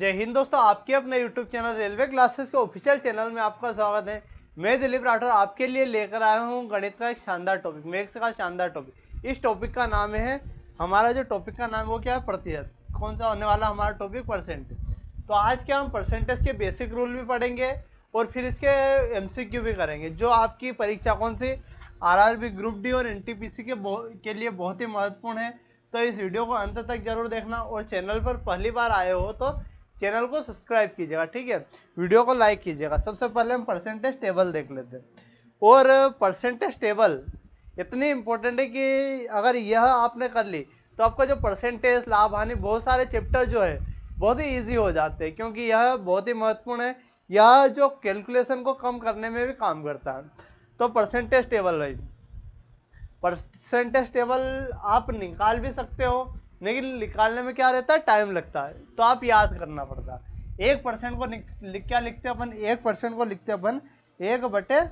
जय हिंद दोस्तों, आपके अपने यूट्यूब चैनल रेलवे क्लासेस के ऑफिशियल चैनल में आपका स्वागत है। मैं दिलीप राठौर आपके लिए लेकर आया हूं गणित का एक शानदार टॉपिक, मैथ्स का शानदार टॉपिक। इस टॉपिक का नाम है, हमारा जो टॉपिक का नाम है वो क्या है, प्रतिशत। कौन सा होने वाला हमारा टॉपिक, परसेंटेज। तो आज क्या हम परसेंटेज के बेसिक रूल भी पढ़ेंगे और फिर इसके एमसीक्यू भी करेंगे, जो आपकी परीक्षा कौन सी आरआरबी, ग्रुप डी और एनटीपीसी के लिए बहुत ही महत्वपूर्ण है। तो इस वीडियो को अंत तक जरूर देखना और चैनल पर पहली बार आए हो तो चैनल को सब्सक्राइब कीजिएगा, ठीक है। वीडियो को लाइक कीजिएगा। सबसे पहले हम परसेंटेज टेबल देख लेते हैं। और परसेंटेज टेबल इतनी इंपॉर्टेंट है कि अगर यह आपने कर ली तो आपका जो परसेंटेज, लाभ हानि, बहुत सारे चैप्टर जो है बहुत ही ईजी हो जाते हैं, क्योंकि यह बहुत ही महत्वपूर्ण है। यह जो कैलकुलेशन को कम करने में भी काम करता है। तो परसेंटेज टेबल भाई, परसेंटेज टेबल आप निकाल भी सकते हो, लेकिन निकालने में क्या रहता है, टाइम लगता है, तो आप याद करना पड़ता है। 1% को क्या लिखते हैं अपन, 1% को लिखते हैं अपन 1/,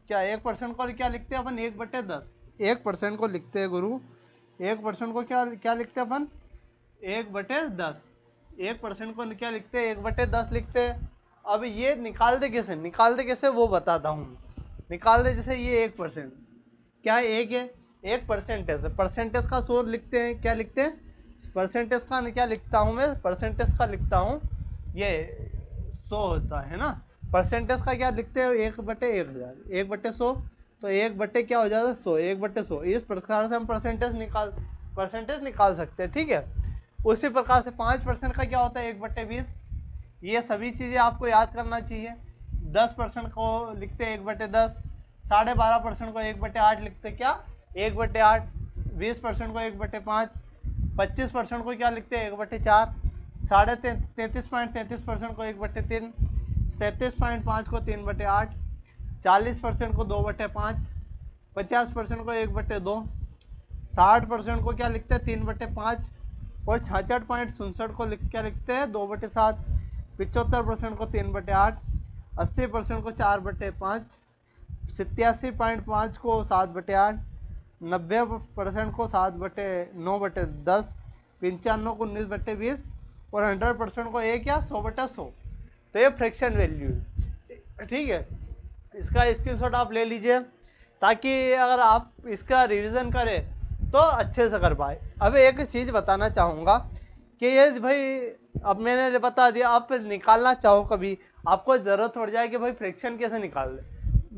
क्या 1% को क्या लिखते हैं अपन, 1/10। 1% को लिखते हैं गुरु, 1% को क्या क्या लिखते हैं अपन, 1/10। 1% को क्या लिखते हैं, 1/10 लिखते हैं। अब ये निकालते कैसे वो बताता हूँ। निकालते जैसे ये 1% क्या है, एक है, एक परसेंटेज है। परसेंटेज का सूत्र लिखते हैं, क्या लिखते हैं, परसेंटेज का क्या लिखता हूँ मैं, परसेंटेज का लिखता हूँ ये 100 होता है ना। परसेंटेज का क्या लिखते हैं, 1/1000, 1/100। तो 1/ क्या हो जाता है, 100, 1/100। इस प्रकार से हम परसेंटेज निकाल सकते हैं, ठीक है। उसी प्रकार से 5% का क्या होता है, 1/20। ये सभी चीज़ें आपको याद करना चाहिए। 10% को लिखते हैं 1/10। 12.5% को 1/8 लिखते, क्या 1/8। 20% को 1/5। 25% को क्या लिखते हैं, 1/4। 33.33% को 1/3। 37.5 को 3/8। 40% को 2/5। 50% को 1/2। 60% को क्या लिखते हैं, 3/5। और 66.67 को क्या लिखते हैं, 2/7। 75% को 3/8। 80% को 4/5। 87.5 को 7/8। 90% को 9/10। 95 को 19/20। और 100% को 100/100। तो ये फ्रैक्शन वैल्यू है, ठीक है। इसका स्क्रीनशॉट आप ले लीजिए, ताकि अगर आप इसका रिवीजन करें तो अच्छे से कर पाए। अब एक चीज़ बताना चाहूँगा कि ये भाई, अब मैंने बता दिया, आप निकालना चाहो कभी, आपको ज़रूरत पड़ जाए कि भाई फ्रैक्शन कैसे निकाल ले।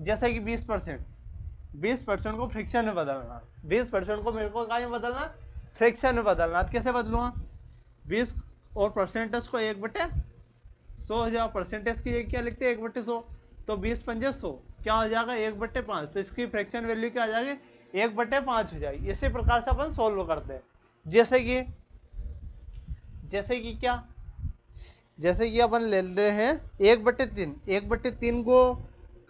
जैसे कि 20% को फ्रैक्शन में बदलना, 20% को मेरे को कहाँ में बदलना, फ्रैक्शन में बदलना। तो कैसे बदलूँगा, 20 और परसेंटेज को 1/100 हो जाएगा। परसेंटेज की क्या लिखते हैं, 1/100। तो 20×5 क्या हो जाएगा, 1/5। तो इसकी फ्रैक्शन वैल्यू क्या आ जाएगी, 1/5 हो जाएगी। इसी प्रकार से अपन सोल्व करते हैं। जैसे कि क्या, जैसे कि अपन लेते हैं 1/3। 1/3 को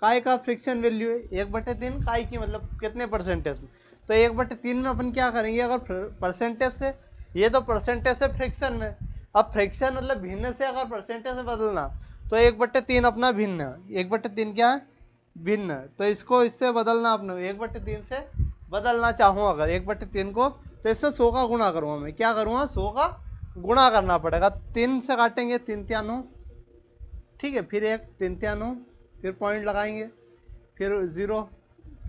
काय का फ्रिक्शन वैल्यू है, 1/3 काय की मतलब कितने परसेंटेज में। तो 1/3 में अपन क्या करेंगे, अगर परसेंटेज से, ये तो परसेंटेज से फ्रिक्शन में। अब फ्रिक्शन मतलब भिन्न से अगर परसेंटेज में बदलना, तो 1/3 अपना भिन्न, 1/3 क्या है, भिन्न। तो इसको इससे बदलना, अपने 1/3 से बदलना चाहूँ अगर 1/3 को, तो इससे 100 का गुणा करूँगा मैं। क्या करूँगा, 100 का गुणा करना पड़ेगा। 3 से काटेंगे, 3 × 9, ठीक है। फिर 1, 3 × 9, फिर पॉइंट लगाएंगे, फिर 0,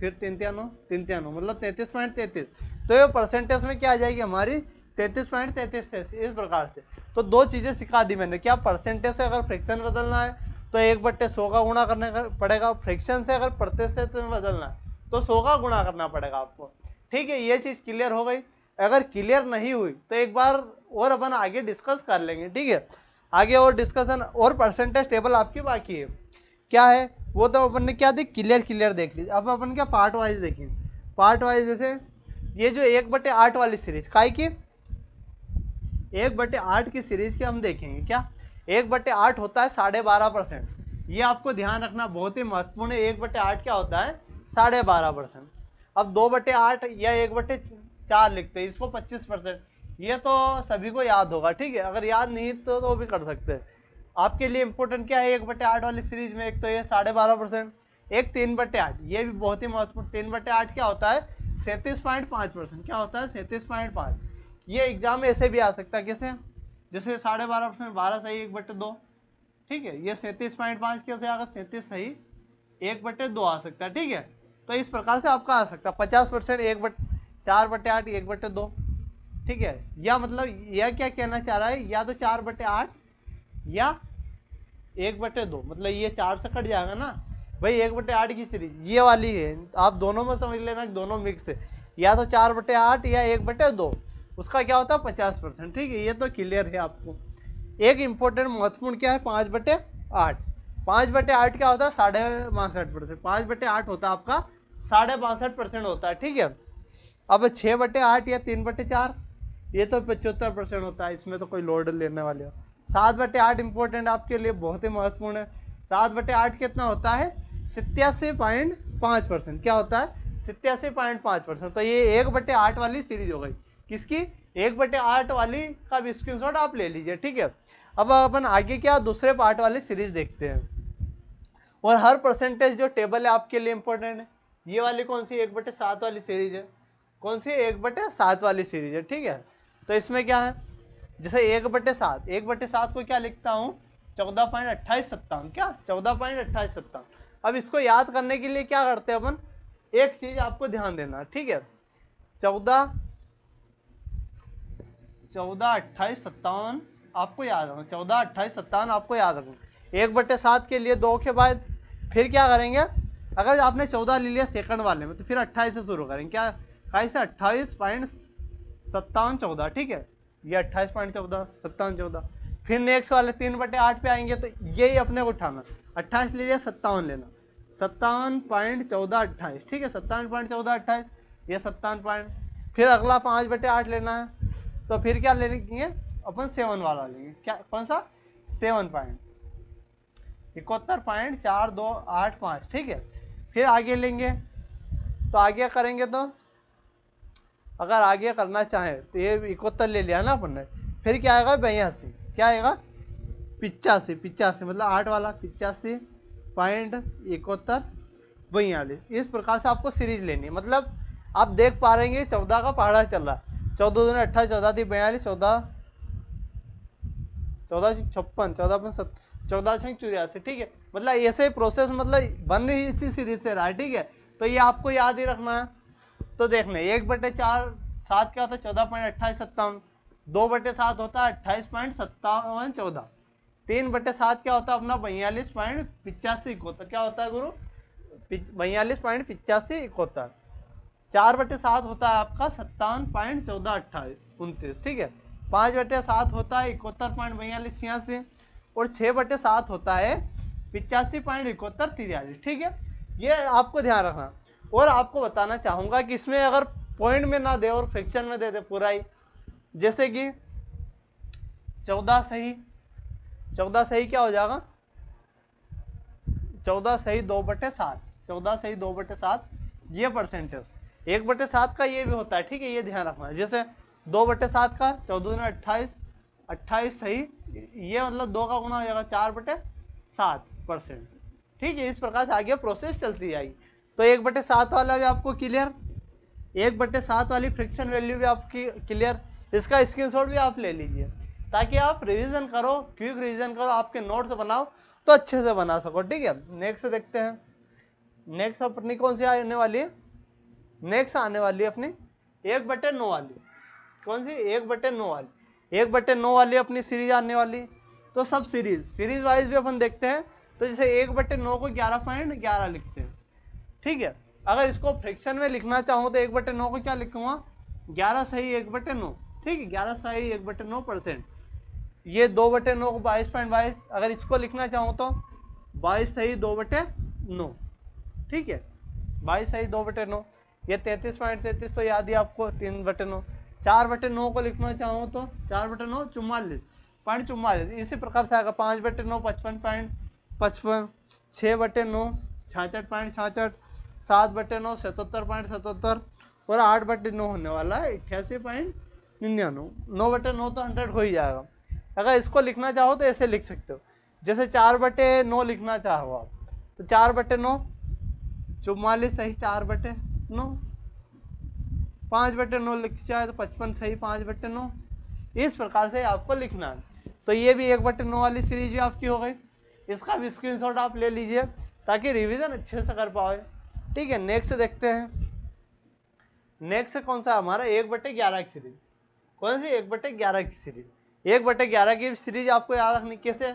फिर 3 × 9, 3 × 9 मतलब 33.33। तो ये परसेंटेज में क्या आ जाएगी हमारी, 33.33। इस प्रकार से तो दो चीज़ें सिखा दी मैंने। क्या, परसेंटेज से अगर फ्रैक्शन बदलना है तो 1/100 का गुणा करने का पड़ेगा। फ्रैक्शन से अगर प्रतिशत में बदलना है तो 100 का गुणा करना पड़ेगा आपको, ठीक है। ये चीज़ क्लियर हो गई। अगर क्लियर नहीं हुई तो एक बार और अपन आगे डिस्कस कर लेंगे, ठीक है। आगे और डिस्कशन और परसेंटेज टेबल आपकी बाकी है, क्या है वो तो अपन ने क्या देख, क्लियर देख लीजिए। अब अपन क्या पार्ट वाइज देखें, पार्ट वाइज। जैसे ये जो 1/8 वाली सीरीज काय की, 1/8 की सीरीज के हम देखेंगे। क्या, 1/8 होता है 12.5%। ये आपको ध्यान रखना बहुत ही महत्वपूर्ण है। 1/8 क्या होता है, 12.5%। अब 2/8 या 1/4 लिखते हैं, इसको 25%। ये तो सभी को याद होगा, ठीक है। अगर याद नहीं तो भी कर सकते हैं। आपके लिए इंपॉर्टेंट क्या है 1/8 वाली सीरीज में, एक तो ये 12.5%, एक 3/8। ये भी बहुत ही महत्वपूर्ण। 3/8 क्या होता है, 37.5%। क्या होता है, 37.5। ये एग्जाम में ऐसे भी आ सकता है, कैसे, जैसे 12.5%, 12 सही 1/2, ठीक है। ये 37.5 कैसे आएगा, 37 सही 1/2 आ सकता है, ठीक है। तो इस प्रकार से आपका आ सकता है 50% 4/8 1/2, ठीक है। या मतलब यह क्या कहना चाह रहा है, या तो 4/8 या 1/2, मतलब ये 4 से कट जाएगा ना भाई। 1/8 की सीरीज ये वाली है, आप दोनों में समझ लेना, दोनों मिक्स है, या तो 4/8 या 1/2, उसका क्या होता है 50%, ठीक है। ये तो क्लियर है आपको। एक इंपॉर्टेंट महत्वपूर्ण क्या है 5/8। 5/8 क्या होता है 62.5%, 5/8 होता है आपका 62.5% होता है, ठीक है। अब 6/8 या 3/4 ये तो 75% होता है, इसमें तो कोई लोड लेने वाले हो। 7/8 इंपॉर्टेंट आपके लिए, बहुत ही महत्वपूर्ण है। 7/8 कितना होता है 87.5%, क्या होता है 87.5%। तो ये 1/8 वाली सीरीज हो गई, किसकी 1/8 वाली का भी स्क्रीनशॉट आप ले लीजिए, ठीक है। अब अपन आगे क्या दूसरे पार्ट वाली सीरीज देखते हैं। और हर परसेंटेज जो टेबल है आपके लिए इंपॉर्टेंट है। ये वाली कौन सी 1/7 वाली सीरीज है, कौन सी 1/7 वाली सीरीज है, ठीक है। तो इसमें क्या है, जैसे 1/7, 1/7 को क्या लिखता हूँ 14.2857, क्या 14.2857। अब इसको याद करने के लिए क्या करते हैं अपन, एक चीज आपको ध्यान देना, ठीक है। 14.2857 आपको याद रखना, 14.2857 आपको याद रखना। 1/7 के लिए 2 के बाद फिर क्या करेंगे, अगर आपने 14 ले लिया सेकंड वाले में तो फिर 28 से शुरू करेंगे, क्या कहीं से 28.5714, ठीक है। ये 28.14 फिर नेक्स्ट वाले 3/8 पे आएंगे तो यही अपने को उठाना, 28 ले लिया 57 लेना, 57.1428, ठीक है। 57.1428 ये 57 फिर अगला 5/8 लेना है, तो फिर क्या ले लेंगे अपन 7 वाला लेंगे, क्या कौन सा 7.71.4285, ठीक है। फिर आगे लेंगे, तो आगे करेंगे तो अगर आगे करना चाहें तो ये 71 ले लिया ना अपन ने, फिर क्या आएगा 82, क्या आएगा 85 मतलब 8 वाला 85.7142। इस प्रकार से आपको सीरीज लेनी है। मतलब आप देख पा रहे हैं 14 का पहाड़ा चल रहा है, 14 दूनी 28, 14 थी 42, 14 56, 14 ठीक है। मतलब ऐसे प्रोसेस मतलब बन ही इसी सीरीज से रहा है, ठीक है। तो ये आपको याद ही रखना है। तो देखने 1/4 क्या होता है 14.2857, 2/7 होता है 28.5714, 3/7 क्या होता है अपना 42.8571, क्या होता है गुरु 42.8571, 4/7 होता है आपका 57.1429, ठीक है। 5/7 होता है 71.4286 और 6/7 होता है 85.7143, ठीक है। ये आपको ध्यान रखना। और आपको बताना चाहूंगा कि इसमें अगर पॉइंट में ना दे और फ्रैक्शन में दे दे पूरा ही, जैसे कि 14 सही क्या हो जाएगा 14 सही 2/7, 14 सही 2/7 ये परसेंटेज। 1/7 का ये भी होता है, ठीक है, ये ध्यान रखना। जैसे 2/7 का 14 28, 28 सही, ये मतलब 2 का गुना हो जाएगा 4/7%, ठीक है। इस प्रकार से आगे प्रोसेस चलती जाएगी। तो 1/7 वाला भी आपको क्लियर, 1/7 वाली फ्रिक्शन वैल्यू भी आपकी क्लियर। इसका स्क्रीनशॉट भी आप ले लीजिए ताकि आप रिवीजन करो, क्विक रिवीजन करो, आपके नोट्स बनाओ तो अच्छे से बना सको, ठीक है। नेक्स्ट देखते हैं, नेक्स्ट अपनी कौन सी आने वाली है, नेक्स्ट आने वाली है अपनी 1/9 वाली। कौन सी 1/9 वाली, 1/9 वाली अपनी सीरीज आने वाली। तो सब सीरीज वाइज भी अपन देखते हैं। तो जैसे 1/9 को 11.11 लिखते हैं, ठीक है। अगर इसको फ्रैक्शन में लिखना चाहूँ तो 1/9 को क्या लिखूंगा 11 सही 1/9, ठीक है। 11 सही 1/9%। ये 2/9 को 22.22, अगर इसको लिखना चाहूँ तो 22 सही 2/9, ठीक है। 22 सही 2/9, ये 33.33 तो याद ही आपको 3/9। 4/9 को लिखना चाहूँ तो 4/9 44.44, इसी प्रकार से आएगा 5/9 55.55, 6/9 66.66, 7/9 77.77 और 8/9 होने वाला है 88.99। 9/9 तो 100 हो ही जाएगा। अगर इसको लिखना चाहो तो ऐसे लिख सकते हो, जैसे 4/9 लिखना चाहो आप तो 4/9 44 सही 4/9, 5/9 लिख चाहे तो 55 सही 5/9, इस प्रकार से आपको लिखना है। तो ये भी 1/9 वाली सीरीज भी आपकी हो गई। इसका भी स्क्रीनशॉट आप ले लीजिए ताकि रिवीजन अच्छे से कर पाओ। ठीक है, नेक्स्ट देखते हैं। नेक्स्ट कौन सा हमारा 1/11 की सीरीज। कौन सी 1/11 की सीरीज? 1/11 की सीरीज आपको याद रखनी कैसे,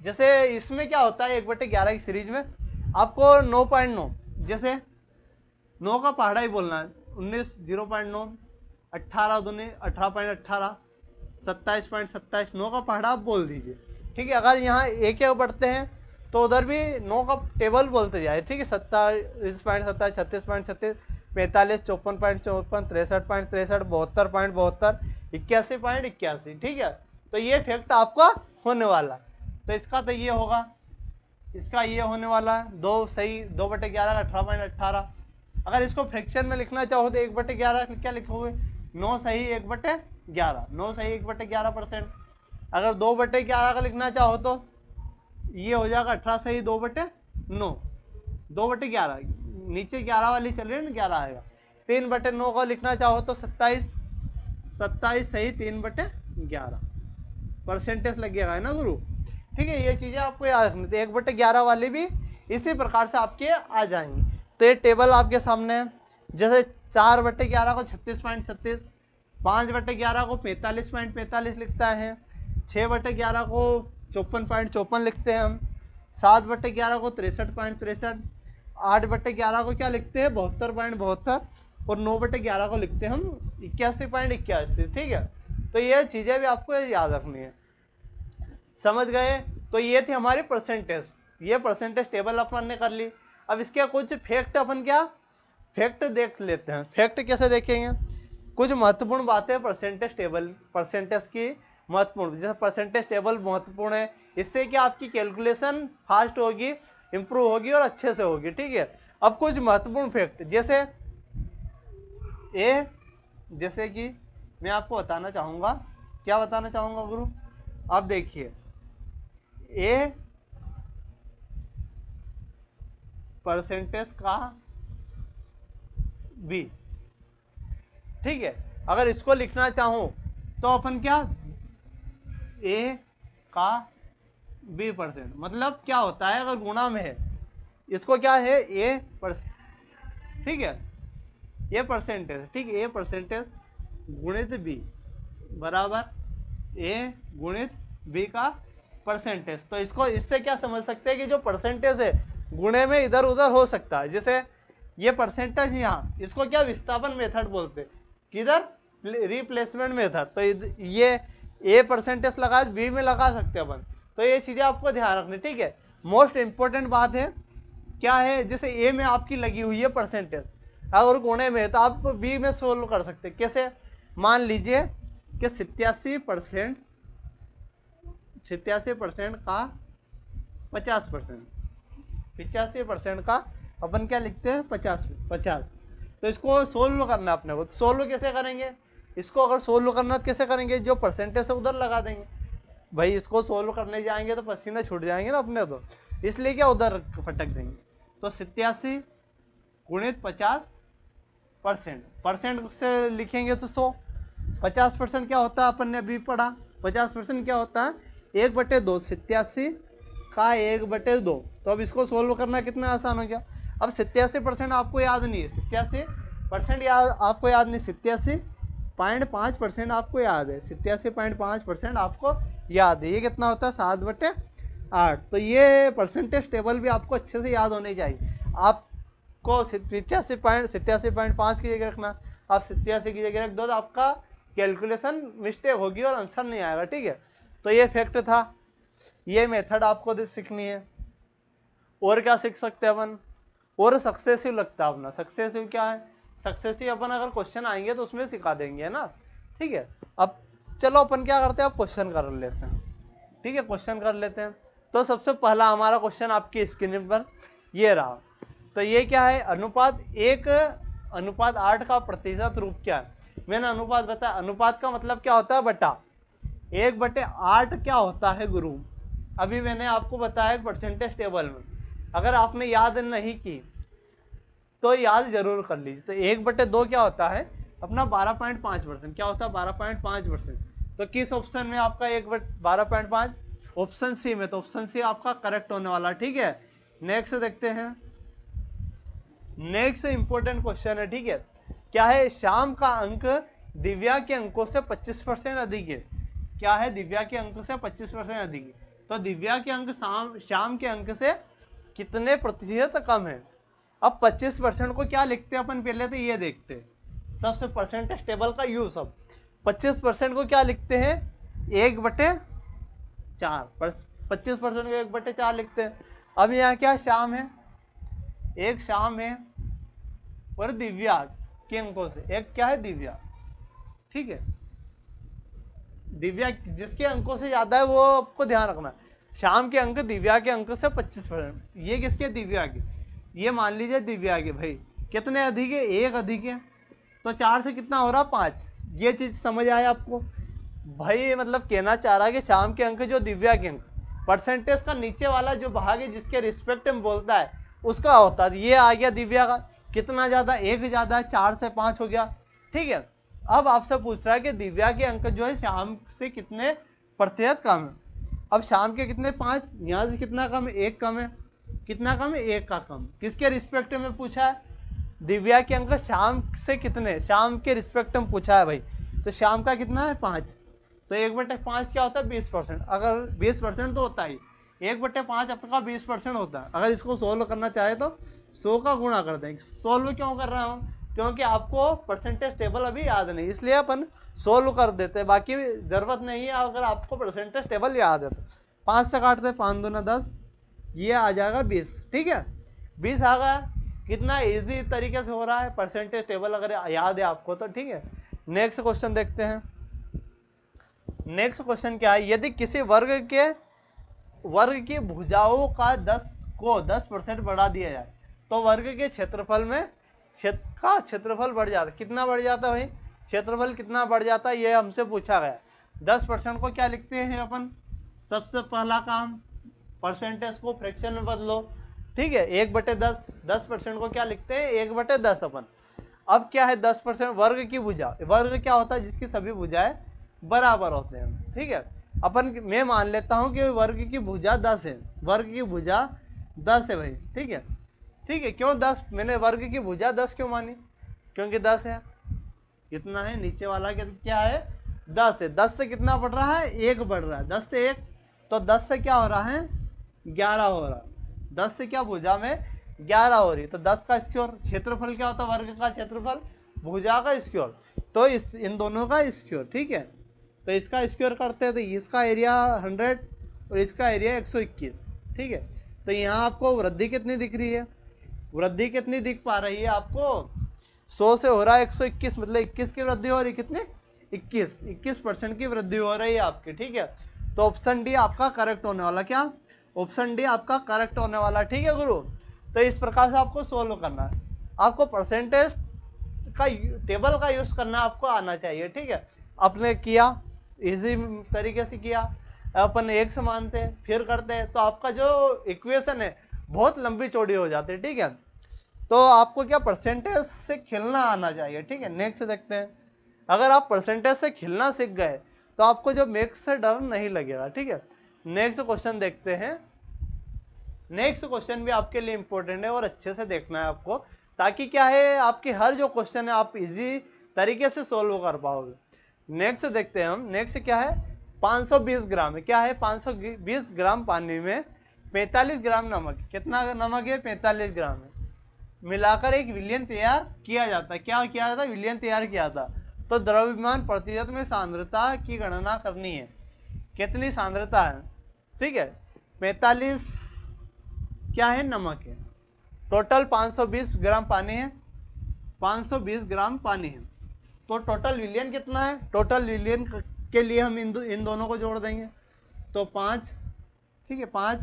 जैसे इसमें क्या होता है 1/11 की सीरीज में आपको 9.9, जैसे 9 का पहाड़ा ही बोलना है, 19 0.9, 18 दूनी 18.18, 27.27, 9 का पहाड़ा आप बोल दीजिए। ठीक है, अगर यहाँ एक एक बढ़ते हैं तो उधर भी 9 का टेबल बोलते जाए। ठीक है, 27.27, 36.36, 45, 54.54, 63.63, 72.72, 81.81। ठीक है, तो ये फैक्ट आपका होने वाला। तो इसका तो ये होगा, इसका ये होने वाला है 2 सही, 2/11 का 18.18। अगर इसको फ्रैक्शन में लिखना चाहो तो 1/11 क्या लिखोगे, 9 सही 1/11, 9 सही 1/11%। अगर 2/11 का लिखना चाहो तो ये हो जाएगा 18 सही 2/9, 2/11 नीचे 11 वाली चल रही है ना, 11 आएगा। 3/9 का लिखना चाहो तो 27 सही 3/11 परसेंटेज लगेगा, है ना गुरु। ठीक है, ये चीजें आपको याद रखनी थी। 1/11 वाली भी इसी प्रकार से आपके आ जाएंगी। तो ये टेबल आपके सामने है, जैसे 4/11 को 36.36, 5/11 को 45.45 लिखता है, 6/11 को 54.54 लिखते हैं हम, 7/11 को 63.63, 8/11 को क्या लिखते हैं 72.72, और 9/11 को लिखते हैं हम 81.81। ठीक है, तो ये चीजें भी आपको याद रखनी है। समझ गए? तो ये थी हमारी परसेंटेज, ये परसेंटेज टेबल अपन ने कर ली। अब इसके कुछ फैक्ट अपन क्या फैक्ट देख लेते हैं। फैक्ट कैसे देखेंगे, कुछ महत्वपूर्ण बातें परसेंटेज टेबल, परसेंटेज की महत्वपूर्ण, जैसे परसेंटेज टेबल महत्वपूर्ण है, इससे क्या आपकी कैलकुलेशन फास्ट होगी, इंप्रूव होगी और अच्छे से होगी। ठीक है, अब कुछ महत्वपूर्ण फैक्ट जैसे कि मैं आपको बताना चाहूंगा, क्या बताना चाहूंगा गुरु, आप देखिए ए परसेंटेज का बी। ठीक है, अगर इसको लिखना चाहूं तो अपन क्या ए का बी परसेंट, मतलब क्या होता है अगर गुणा में है, इसको क्या है ए परसेंट। ठीक है, ये परसेंटेज, ठीक है, ए परसेंटेज गुणित बी बराबर ए गुणित बी का परसेंटेज। तो इसको इससे क्या समझ सकते हैं कि जो परसेंटेज है गुणे में इधर उधर हो सकता है। जैसे ये परसेंटेज यहाँ, इसको क्या विस्थापन मेथड बोलते हैं, किधर रिप्लेसमेंट मेथड। तो ये ए परसेंटेज लगा बी में लगा सकते हैं अपन। तो ये चीजें आपको ध्यान रखनी। ठीक है, मोस्ट इंपॉर्टेंट बात है क्या है, जैसे ए में आपकी लगी हुई है परसेंटेज, अगर गुणे में है तो आप बी में सोल्व कर सकते हैं। कैसे, मान लीजिए कि 87% का 50%, 85% का अपन क्या लिखते हैं 50। तो इसको सोल्व करना अपने को। सोल्व कैसे करेंगे, इसको अगर सोल्व करना तो कैसे करेंगे, जो परसेंटेज है उधर लगा देंगे। भाई इसको सोल्व करने जाएंगे तो पसीने छूट जाएंगे ना अपने, तो इसलिए क्या उधर फटक देंगे। तो 87 गुणित 50%, परसेंट से लिखेंगे तो 100। 50% क्या होता है अपन ने अभी पढ़ा, 50% क्या होता है 1/2, 87 का 1/2। तो अब इसको सोल्व करना कितना आसान हो गया। अब 87% आपको याद नहीं है, 87% आपको याद नहीं, 87.5% आपको याद है, 87.5% आपको याद है। ये कितना होता है 7/8। तो ये परसेंटेज टेबल भी आपको अच्छे से याद होने चाहिए। आपको 87.5 की जगह रखना, आप 87 की जगह रख दो तो आपका कैलकुलेशन मिस्टेक होगी और आंसर नहीं आएगा। ठीक है, तो ये फैक्ट था, ये मेथड आपको सीखनी है। और क्या सीख सकते हैं अपन, और सक्सेसिव लगता है अपना। सक्सेसिव क्या है, सक्सेसिव अपन अगर क्वेश्चन आएंगे तो उसमें सिखा देंगे, है ना। ठीक है, अब चलो अपन क्या करते हैं, अब क्वेश्चन कर लेते हैं। ठीक है, क्वेश्चन कर लेते हैं। तो सबसे पहला हमारा क्वेश्चन आपकी स्क्रीन पर ये रहा। तो ये क्या है, अनुपात 1:8 का प्रतिशत रूप क्या है। मैंने अनुपात बताया, अनुपात का मतलब क्या होता है बटा, 1/8 क्या होता है गुरु, अभी मैंने आपको बताया परसेंटेज टेबल में। अगर आपने याद नहीं की तो याद जरूर कर लीजिए। तो 1/2 क्या होता है अपना 12.5%, क्या होता है 12.5%। तो किस ऑप्शन में आपका 1/12.5? ऑप्शन सी में। तो ऑप्शन सी आपका करेक्ट होने वाला। ठीक है, नेक्स्ट देखते हैं। नेक्स्ट इंपॉर्टेंट क्वेश्चन है। ठीक है, क्या है? श्याम का अंक दिव्या के अंकों से 25% अधिक है। क्या है? दिव्या के अंक से 25% अधिक है। तो दिव्या के अंक श्याम के अंक से कितने प्रतिशत कम है? अब 25% को क्या लिखते हैं अपन? पहले तो ये देखते हैं सबसे परसेंटेज टेबल का यूज। अब 25% को क्या लिखते हैं? 1/4। 25% को 1/4 लिखते हैं। अब यहाँ क्या श्याम है? एक श्याम है और दिव्या के अंकों से एक क्या है? दिव्या। ठीक है, दिव्या जिसके अंकों से ज्यादा है वो आपको ध्यान रखना। श्याम के अंक दिव्या के अंक से 25%। ये किसके? दिव्या के। ये मान लीजिए दिव्या के। भाई कितने अधिक है? 1 अधिक है। तो 4 से कितना हो रहा? 5। ये चीज समझ आया आपको? भाई मतलब कहना चाह रहा है कि श्याम के अंक जो दिव्या के अंक, परसेंटेज का नीचे वाला जो भाग है जिसके रिस्पेक्ट में बोलता है उसका होता है। ये आ गया दिव्या का। कितना ज्यादा? 1 ज्यादा है, 4 से 5 हो गया। ठीक है, अब आपसे पूछ रहा है कि दिव्या के अंक जो है श्याम से कितने प्रतिशत कम है। अब श्याम के कितने? 5। यहाँ से कितना कम है? 1 कम है। कितना कम है? 1 का कम। किसके रिस्पेक्ट में पूछा है? दिव्या के अंक श्याम से कितने? श्याम के रिस्पेक्ट में पूछा है भाई। तो श्याम का कितना है? 5। तो 1/5 क्या होता है? 20%। अगर 20% तो होता ही, 1/5 आपका 20% होता है। अगर इसको सोल्व करना चाहे तो 100 का गुणा कर देंगे। सोल्व क्यों कर रहा हूँ? क्योंकि आपको परसेंटेज टेबल अभी याद नहीं, इसलिए अपन सोल्व कर देते हैं। बाकी जरूरत नहीं है अगर आपको परसेंटेज टेबल याद है तो। 5 से काटते हैं, 5 दूना 10, ये आ जाएगा 20। ठीक है, 20 आ गया। कितना इजी तरीके से हो रहा है परसेंटेज टेबल अगर याद है आपको तो। ठीक है, नेक्स्ट क्वेश्चन देखते हैं। नेक्स्ट क्वेश्चन क्या है? यदि किसी वर्ग की भुजाओं का 10% बढ़ा दिया जाए तो वर्ग के क्षेत्रफल में क्षेत्रफल बढ़ जाता है। कितना बढ़ जाता है भाई? क्षेत्रफल कितना बढ़ जाता है ये हमसे पूछा गया। 10% को क्या लिखते हैं अपन? सबसे पहला काम परसेंटेज को फ्रैक्शन में बदलो। ठीक है, 1/10। 10% को क्या लिखते हैं? 1/10 अपन। अब क्या है? 10% वर्ग की भुजा। वर्ग क्या होता है? जिसकी सभी भुजाएं बराबर होते हैं। ठीक है, अपन मैं मान लेता हूं कि वर्ग की भुजा 10 है। वर्ग की भुजा 10 है भाई। ठीक है, ठीक है, क्यों 10? मैंने वर्ग की भुजा 10 क्यों मानी? क्योंकि 10 है। कितना है? नीचे वाला क्या है? 10 है। 10 से कितना बढ़ रहा है? 1 बढ़ रहा है। 10 से 1, तो 10 से क्या हो रहा है? 11 हो रहा है। 10 से क्या भुजा में 11 हो रही है। तो 10 का स्क्वायर। क्षेत्रफल क्या होता है? वर्ग का क्षेत्रफल भुजा का स्क्वायर। तो इन दोनों का स्क्वायर। ठीक है, तो इसका स्क्वायर करते हैं तो इसका एरिया 100 और इसका एरिया 121। ठीक है, तो यहाँ आपको वृद्धि कितनी दिख रही है? वृद्धि कितनी दिख पा रही है आपको? 100 से हो रहा है 121, मतलब 21 की वृद्धि हो रही है। कितने? 21% की वृद्धि हो रही है आपकी। ठीक है, तो ऑप्शन डी आपका करेक्ट होने वाला। क्या? ऑप्शन डी आपका करेक्ट होने वाला। ठीक है गुरु, तो इस प्रकार से आपको सोल्व करना है। आपको परसेंटेज का टेबल का यूज करना आपको आना चाहिए। ठीक है, आपने किया, इजी तरीके से किया, अपन एक से मानते हैं फिर करते हैं तो आपका जो इक्वेशन है बहुत लंबी चौड़ी हो जाती है। ठीक है, तो आपको क्या परसेंटेज से खेलना आना चाहिए। ठीक है, नेक्स्ट देखते हैं। अगर आप परसेंटेज से खेलना सीख गए तो आपको जो मैथ्स से डर नहीं लगेगा। ठीक है, नेक्स्ट क्वेश्चन देखते हैं। नेक्स्ट क्वेश्चन भी आपके लिए इंपॉर्टेंट है और अच्छे से देखना है आपको, ताकि क्या है आपके हर जो क्वेश्चन है आप इजी तरीके से सोल्व कर पाओगे। नेक्स्ट देखते हैं हम। नेक्स्ट क्या है? 520 ग्राम है। क्या है? 520 ग्राम पानी में 45 ग्राम नमक। कितना नमक है? 45 ग्राम है। मिलाकर एक विलयन तैयार किया जाता है। क्या किया जाता है? विलयन तैयार किया था। तो द्रव्यमान प्रतिशत में सांद्रता की गणना करनी है। कितनी सांद्रता है? ठीक है, 45 क्या है? नमक है। टोटल 520 ग्राम पानी है। 520 ग्राम पानी है, तो टोटल विलियन कितना है? टोटल विलियन के लिए हम इन दोनों को जोड़ देंगे तो 5। ठीक है, 5,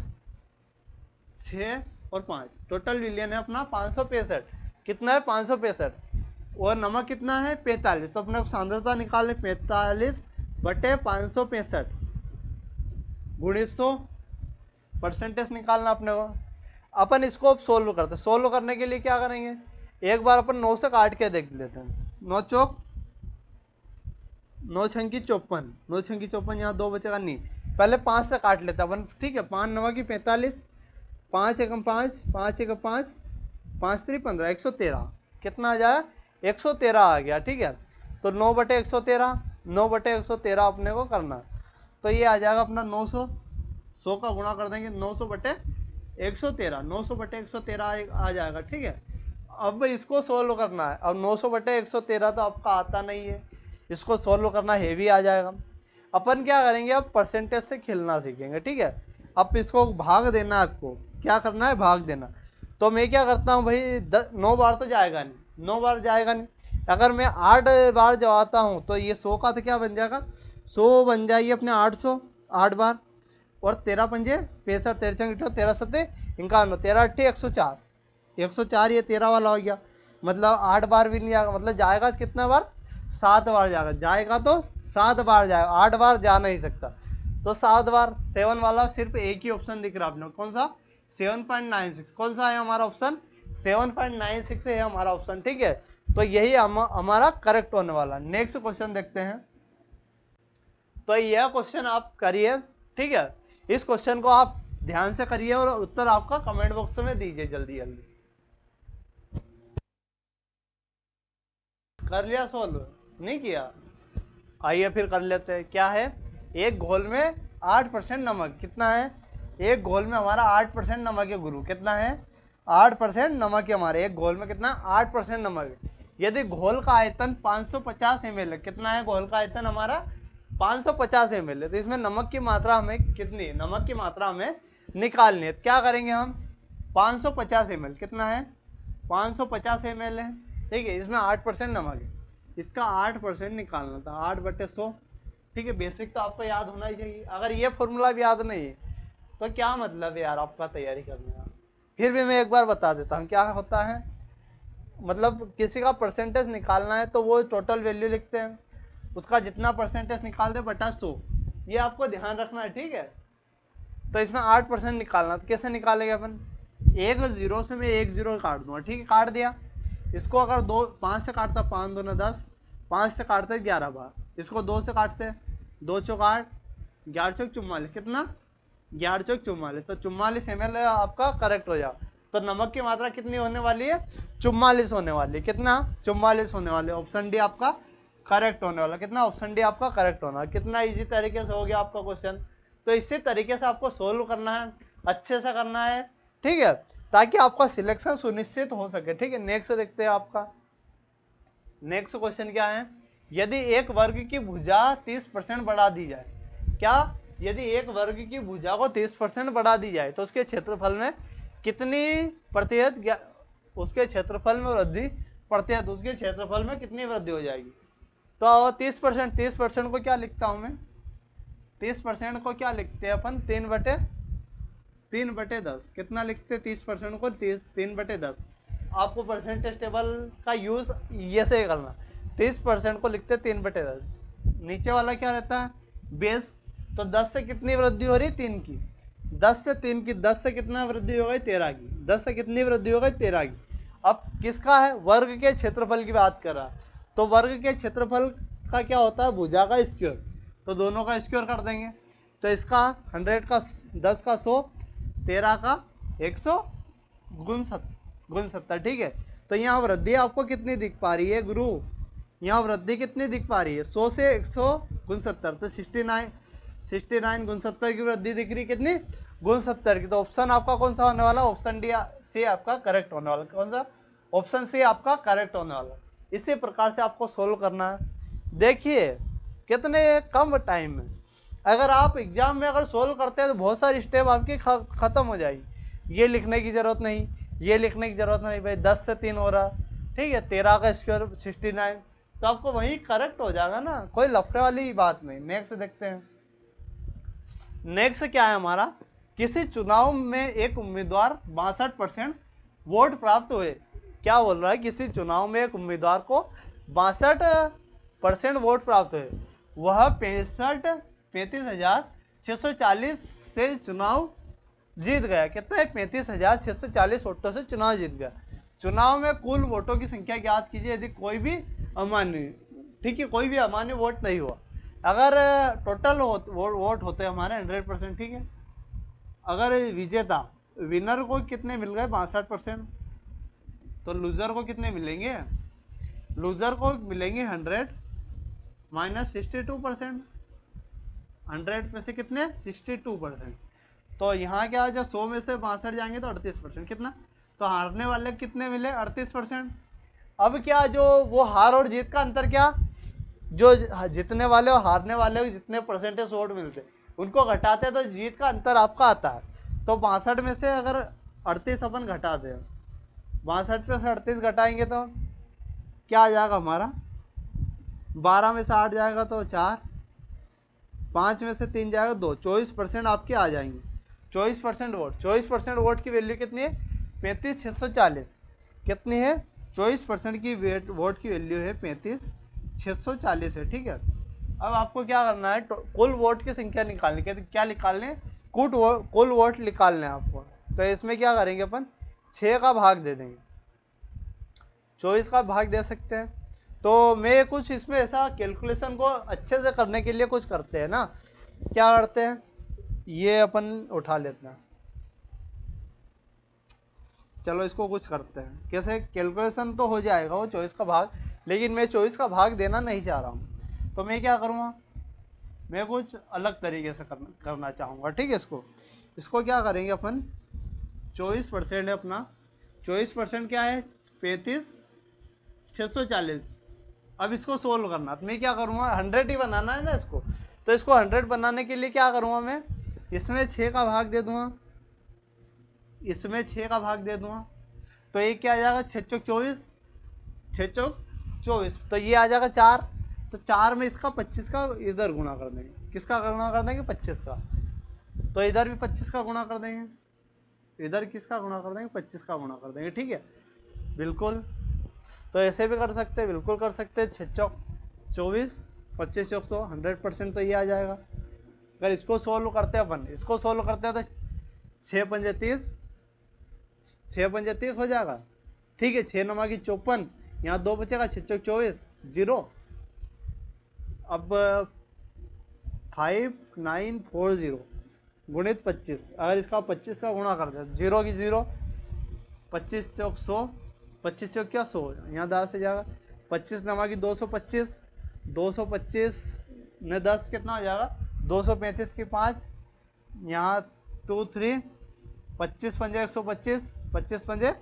6 और 5, टोटल विलियन है अपना 565। कितना है? 565। और नमक कितना है? 45। तो अपने को सांद्रता निकाले 45/565 गुणित 100। परसेंटेज निकालना अपने को। अपन इसको अब सोल्व करते हैं। सोल्व करने के लिए क्या करेंगे? एक बार अपन 9 से काट के देख लेते हैं। 9 चौक 9 छंकी 54, 9 छंकी 54, यहाँ 2 बचेगा नहीं, पहले 5 से काट लेता अपन, ठीक है। 5 9 की 45, 5 एकम 5, 5 एकम 5, 5 3 15, 113, कितना आ जाए 113 आ गया, ठीक है। तो 9/113, 9/113 अपने को करना, तो ये आ जाएगा अपना 900, 100 का गुणा कर देंगे 900/113, 900/113 आ जाएगा, ठीक है। अब इसको सोल्व करना है, अब 900/113 तो आपका आता नहीं है, इसको सोल्व करना हेवी आ जाएगा। अपन क्या करेंगे, अब परसेंटेज से खेलना सीखेंगे, ठीक है। अब इसको भाग देना है, आपको क्या करना है, भाग देना। तो मैं क्या करता हूँ भाई, 9 बार तो जाएगा नहीं, 9 बार जाएगा नहीं, अगर मैं 8 बार जवाता हूँ तो ये 100 का तो क्या बन जाएगा, 100 बन जाएगी अपने 800, 8 बार, और 13 पंजे 65, 13 13 सत्ते 51, 13 अट्ठी 104, 104 ये 13 वाला हो गया, मतलब 8 बार भी नहीं जाएगा, मतलब जाएगा कितना बार, 7 बार जाएगा, जाएगा तो 7 बार जाएगा, 8 बार जा नहीं सकता, तो 7 बार। 7 वाला सिर्फ एक ही ऑप्शन दिख रहा है आपने, कौन सा, 7.96, कौन सा है हमारा ऑप्शन, 7.96 है हमारा ऑप्शन, ठीक है। तो यही हमारा करेक्ट होने वाला। नेक्स्ट क्वेश्चन देखते हैं। तो यह क्वेश्चन आप करिए, ठीक है। इस क्वेश्चन को आप ध्यान से करिए और उत्तर आपका कमेंट बॉक्स में दीजिए जल्दी जल्दी। कर लिया सोल्व, नहीं किया, आइए फिर कर लेते हैं। क्या है, एक घोल में 8% नमक, कितना है, एक घोल में हमारा 8% नमक है गुरु, कितना है 8% नमक है हमारे एक घोल में, कितना 8% नमक है। यदि घोल का आयतन 550 ml है, कितना है घोल का आयतन हमारा 550 ml है, तो इसमें नमक की मात्रा हमें कितनी, नमक की मात्रा हमें निकालनी है। क्या करेंगे हम, 550 ml, कितना है 550 ml है, ठीक है। इसमें 8% नमक है, इसका 8% निकालना था, 8/100, ठीक है। बेसिक तो आपको याद होना ही चाहिए, अगर ये फॉर्मूला भी याद नहीं है तो क्या मतलब है यार आपका तैयारी करने का। फिर भी मैं एक बार बता देता हूँ क्या होता है, मतलब किसी का परसेंटेज निकालना है तो वो टोटल वैल्यू लिखते हैं, उसका जितना परसेंटेज निकाल दे बटा 100, ये आपको ध्यान रखना है, ठीक है। तो इसमें 8% निकालना, तो कैसे निकालेंगे अपन, एक जीरो से मैं एक जीरो काट दूंगा, ठीक है, काट दिया। इसको अगर 5 से काटता, 5 दूना 10, 5 से काटते 11 बार, इसको 2 से काटते, 2 चौक 8, 11 चौक 44, कितना 11 चौक 44, तो 44 ml आपका करेक्ट हो जाएगा। तो नमक की मात्रा कितनी होने वाली है, 44 होने वाली है, कितना 44 होने वाली है। ऑप्शन डी आपका करेक्ट होने वाला, कितना, ऑप्शन डी आपका करेक्ट होना। कितना इजी तरीके से हो गया आपका क्वेश्चन। तो इसी तरीके से आपको सोल्व करना है, अच्छे से करना है, ठीक है, ताकि आपका सिलेक्शन सुनिश्चित हो सके, ठीक है। नेक्स्ट देखते हैं आपका नेक्स्ट क्वेश्चन क्या है, यदि एक वर्ग की भुजा 30% बढ़ा दी जाए, क्या, यदि एक वर्ग की भुजा को 30% बढ़ा दी जाए तो उसके क्षेत्रफल में कितनी प्रतिशत, उसके क्षेत्रफल में वृद्धि प्रतिशत, उसके क्षेत्रफल में कितनी वृद्धि हो जाएगी। तो 30%, 30% को क्या लिखता हूं मैं, 30% को क्या लिखते हैं अपन, 3/10, कितना लिखते हैं 30% को, 3/10। आपको परसेंटेज टेबल का यूज ये से करना, 30% को लिखते हैं 3/10, नीचे वाला क्या रहता है बेस, तो 10 से कितनी वृद्धि हो रही है, 3 की, 10 से 3 की, 10 से कितना वृद्धि हो गई 13 की, 10 से कितनी वृद्धि हो गई 13 की। अब किसका है, वर्ग के क्षेत्रफल की बात कर रहा, तो वर्ग के क्षेत्रफल का क्या होता है, भुजा का स्क्वायर, तो दोनों का स्क्वायर कर देंगे। तो इसका 100 का 10 का 100, 13 का 100 गुण 70, ठीक है। तो यहाँ वृद्धि आपको कितनी दिख पा रही है गुरु, यहाँ वृद्धि कितनी दिख पा रही है, 100 से 100 गुण 70, तो 69 गुण 70 की वृद्धि दिख रही, कितनी गुण 70 की। तो ऑप्शन आपका कौन सा होने वाला, ऑप्शन डी सी आपका करेक्ट होने वाला, कौन सा, ऑप्शन सी आपका करेक्ट होने वाला। इसी प्रकार से आपको सोल्व करना है। देखिए कितने कम टाइम में, अगर आप एग्जाम में अगर सोल्व करते हैं तो बहुत सारी स्टेप आपकी खत्म हो जाएगी। ये लिखने की जरूरत नहीं, ये लिखने की जरूरत नहीं भाई, 10 से 3 हो रहा, ठीक है, 13 का स्क्वायर 69, तो आपको वही करेक्ट हो जाएगा ना, कोई लफड़े वाली बात नहीं। नेक्स्ट देखते हैं। नेक्स्ट क्या है हमारा, किसी चुनाव में एक उम्मीदवार 62% वोट प्राप्त हुए, क्या बोल रहा है, किसी चुनाव में एक उम्मीदवार को 62% वोट प्राप्त हुए, वह 35,640 से चुनाव जीत गया, कितना है 35,640 वोटों से चुनाव जीत गया। चुनाव में कुल वोटों की संख्या ज्ञात कीजिए यदि कोई भी अमान्य, ठीक है, कोई भी अमान्य वोट नहीं हुआ। अगर टोटल वोट होते हमारे 100%, ठीक है, अगर विजेता विनर को कितने मिल गए 62%, तो लूजर को कितने मिलेंगे, लूजर को मिलेंगे 100 माइनस 62%, 100 में से कितने 62%, तो यहाँ क्या हो जाए 100 में से 62 जाएंगे तो 38%, कितना, तो हारने वाले कितने मिले 38%। अब क्या जो वो हार और जीत का अंतर, क्या जो जीतने वाले और हारने वाले को जितने परसेंटेज वोट मिलते उनको घटाते तो जीत का अंतर आपका आता है। तो 62 में से अगर 38 अपन घटाते हैं, 62 में से 38 घटाएंगे तो क्या आ जाएगा हमारा, 12 में से 8 जाएगा तो 4, 5 में से 3 जाएगा 2, 24% आपके आ जाएंगे। 24% वोट, 24% वोट की वैल्यू कितनी है 35,640, कितनी है 24% की वोट की वैल्यू है 35,640 है, ठीक है। अब आपको क्या करना है, कुल वोट की संख्या निकालनी, क्या निकालने, कुल वोट निकालने हैं आपको। तो इसमें क्या करेंगे अपन, 6 का भाग दे देंगे, 24 का भाग दे सकते हैं। तो मैं कुछ इसमें ऐसा कैलकुलेशन को अच्छे से करने के लिए कुछ करते हैं ना, क्या करते हैं, ये अपन उठा लेते हैं, चलो इसको कुछ करते हैं, कैसे कैलकुलेशन तो हो जाएगा वो 24 का भाग, लेकिन मैं 24 का भाग देना नहीं चाह रहा हूँ, तो मैं क्या करूँगा, मैं कुछ अलग तरीके से करना चाहूँगा, ठीक है। इसको क्या करेंगे अपन, 24% है अपना, 24% क्या है 35,640। अब इसको सोल्व करना, तो मैं क्या करूँगा, 100 ही बनाना है ना इसको, तो इसको 100 बनाने के लिए क्या करूँगा मैं, इसमें 6 का भाग दे दूँगा, इसमें 6 का भाग दे दूँगा, तो ये क्या आ जाएगा 6 चौक 24, 6 चौक 24, तो ये आ जाएगा 4, तो 4 में इसका 25 का इधर गुणा कर देंगे, किसका गुणा कर देंगे 25 का, तो इधर भी 25 का गुणा कर देंगे, इधर किसका गुणा कर देंगे 25 का गुणा कर देंगे, ठीक है, बिल्कुल। तो ऐसे भी कर सकते हैं, बिल्कुल कर सकते हैं, 6 चौक 24, 25 चौक 100, 100% तो ये आ जाएगा। अगर इसको सोल्व करते हैं अपन, इसको सोल्व करते हैं तो 6 पंजे 30, 6 पंजे 30 हो जाएगा, ठीक है, 6 नमा की 54, यहाँ 2 बचेगा, 6 चौक 24 0। अब 5940 गुणित 25, अगर इसका 25 का गुणा कर दे, 0 की 0, 25 चौक 100, 25 चौक क्या 100, यहाँ 10 से जाएगा, 25 नमा की 225, 225 ने 10 कितना हो जाएगा 235 की 5, यहाँ 2 3, 25 पंजे 125, 25 पंजे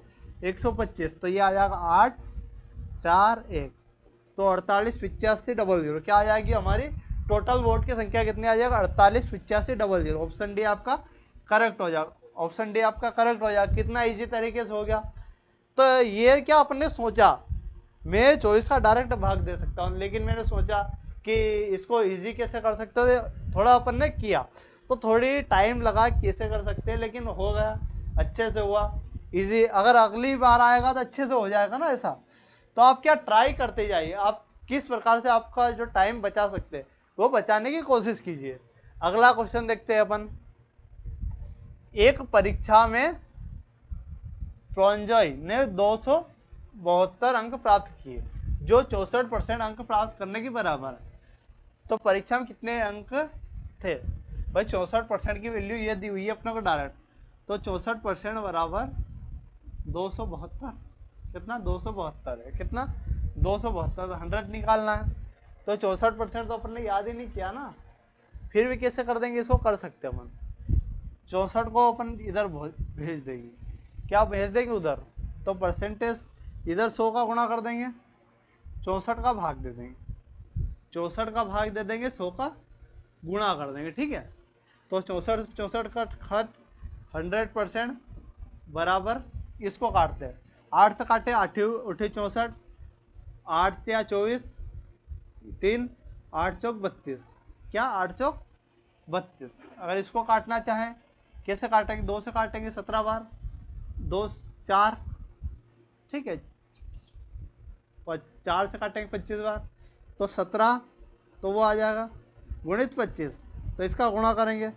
125, तो ये आ जाएगा 8 4 1, तो 48,85,00, क्या आ जाएगी हमारी टोटल वोट की संख्या कितनी आ जाएगा 48,85,00। ऑप्शन डी आपका करेक्ट हो जाएगा, ऑप्शन डी आपका करेक्ट हो जाएगा। कितना इजी तरीके से हो गया। तो ये क्या आपने सोचा, मैं 24 का डायरेक्ट भाग दे सकता हूँ, लेकिन मैंने सोचा कि इसको इजी कैसे कर सकते थे, थोड़ा अपन ने किया तो थोड़ी टाइम लगा कैसे कर सकते हैं, लेकिन हो गया, अच्छे से हुआ इजी। अगर अगली बार आएगा तो अच्छे से हो जाएगा ना ऐसा। तो आप क्या ट्राई करते जाइए, आप किस प्रकार से आपका जो टाइम बचा सकते हैं वो बचाने की कोशिश कीजिए। अगला क्वेश्चन देखते हैं अपन। एक परीक्षा में फ्रॉन्जॉय ने 272 अंक प्राप्त किए, जो 64% अंक प्राप्त करने के बराबर है। तो परीक्षा में कितने अंक थे भाई, 64% की वैल्यू ये दी हुई है अपने को डायरेक्ट, तो 64% बराबर 272, कितना 272 है, कितना 272, 100 निकालना है। तो 64% तो अपन ने याद ही नहीं किया ना, फिर भी कैसे कर देंगे, इसको कर सकते हैं अपन। 64 को अपन इधर भेज देंगे, क्या भेज देंगे उधर, तो परसेंटेज इधर 100 का गुणा कर देंगे, 64 का भाग दे देंगे, 64 का भाग दे देंगे, 100 का गुणा कर देंगे, ठीक है। तो 64 का खर्च 100% बराबर, इसको काटते हैं, 8 से काटे 8 उठे 64, 8 या 24, 3 8 चौक 32, क्या 8 चौक 32। अगर इसको काटना चाहें कैसे काटेंगे, 2 से काटेंगे 17 बार, 2 4, ठीक है, 4 से काटेंगे 25 बार, तो 17, तो वो आ जाएगा गुणित 25, तो इसका गुणा करेंगे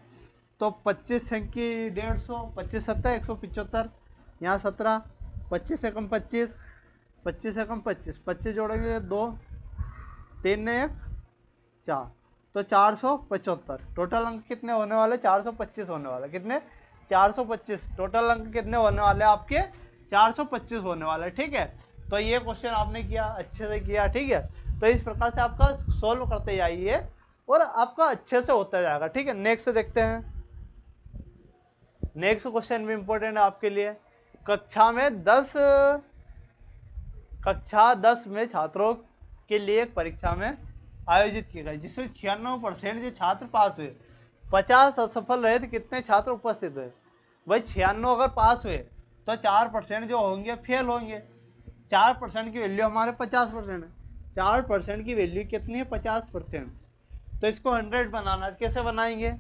तो 25 छंकी 150, 25 7 175, यहाँ 17, 25 से कम 25, 25 से कम 25, 25 जोड़ेंगे 2, 3 ने 1 4, तो 475। टोटल अंक कितने होने वाले? 425 होने वाले। कितने? 425। टोटल अंक कितने होने वाले आपके? 425 होने वाले। ठीक है, तो ये क्वेश्चन आपने किया, अच्छे से किया। ठीक है, तो इस प्रकार से आपका सोल्व करते जाइए और आपका अच्छे से होता जाएगा। ठीक है, नेक्स्ट देखते हैं। नेक्स्ट क्वेश्चन भी इंपॉर्टेंट है आपके लिए। कक्षा 10 में छात्रों के लिए एक परीक्षा में आयोजित की गई जिसमें 96% जो छात्र पास हुए, 50 असफल रहे, तो कितने छात्र उपस्थित हुए? भाई 96 अगर पास हुए तो 4% जो होंगे फेल होंगे। 4% की वैल्यू हमारे 50% है। 4% की वैल्यू कितनी है? 50%। तो इसको 100 बनाना, कैसे बनाएंगे?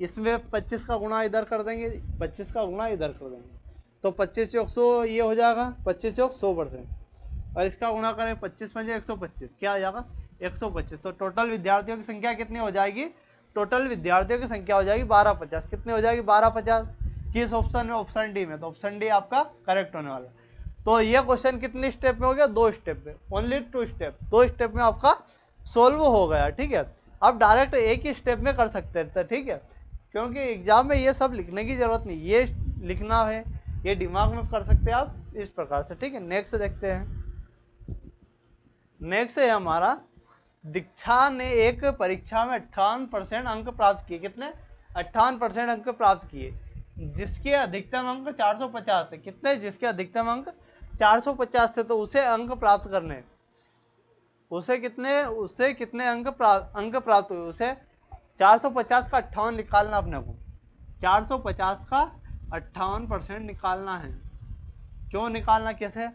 इसमें 25 का गुणा इधर कर देंगे, 25 का गुणा इधर कर देंगे, तो 25 चौक 100 ये हो जाएगा, 25 चौक 100%। और इसका गुणा करें 25 पंजे 125, क्या आ जाएगा? 125। तो टोटल विद्यार्थियों की संख्या कितनी हो जाएगी? टोटल विद्यार्थियों की संख्या हो जाएगी 1250। कितनी हो जाएगी? 1250। किस ऑप्शन में? ऑप्शन डी में। तो ऑप्शन डी आपका करेक्ट होने वाला। तो ये क्वेश्चन कितनी स्टेप में हो गया? 2 स्टेप में, ओनली 2 स्टेप। 2 स्टेप में आपका सोल्व हो गया। ठीक है, आप डायरेक्ट एक ही स्टेप में कर सकते थे। ठीक है, क्योंकि एग्जाम में ये सब लिखने की जरूरत नहीं, ये लिखना है, ये दिमाग में कर सकते हैं आप इस प्रकार से। ठीक है, नेक्स्ट देखते हैं। नेक्स्ट है हमारा, दीक्षा ने एक परीक्षा में 58% अंक प्राप्त किए। कितने? 58% अंक प्राप्त किए, जिसके अधिकतम अंक 450 थे। कितने? जिसके अधिकतम अंक 450 थे। तो उसे अंक प्राप्त करने, उसे कितने अंक प्राप्त हुए? उसे 450 का 58 निकालना अपने को। 450 का 58% निकालना है। क्यों निकालना? कैसे?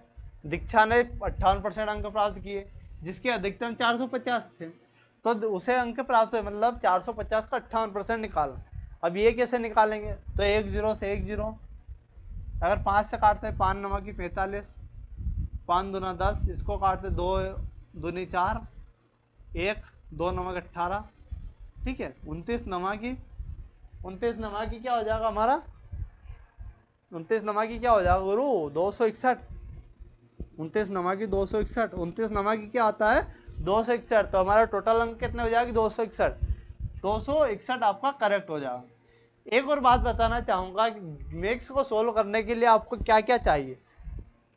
दीक्षा ने 58% अंक प्राप्त किए, जिसके अधिकतम 450 थे, तो उसे अंक प्राप्त हुए, मतलब 450 का 58% निकालना। अब ये कैसे निकालेंगे? तो 1 0 से 1 0, अगर 5 से काटते हैं 5 नमा की 45, 5 दूना 10, इसको काटते 2 दूनी 4, 1 2 नमक 18। ठीक है, 29 नमा की क्या हो जाएगा हमारा? 29 नमा की क्या हो जाएगा गुरु? 261। 29 नमा की 261, 29 नमा की क्या आता है? 261। तो हमारा टोटल अंक कितने हो जाएगी? 261। 261 आपका करेक्ट हो जाएगा। एक और बात बताना चाहूंगा कि मैथ्स को सोल्व करने के लिए आपको क्या क्या चाहिए।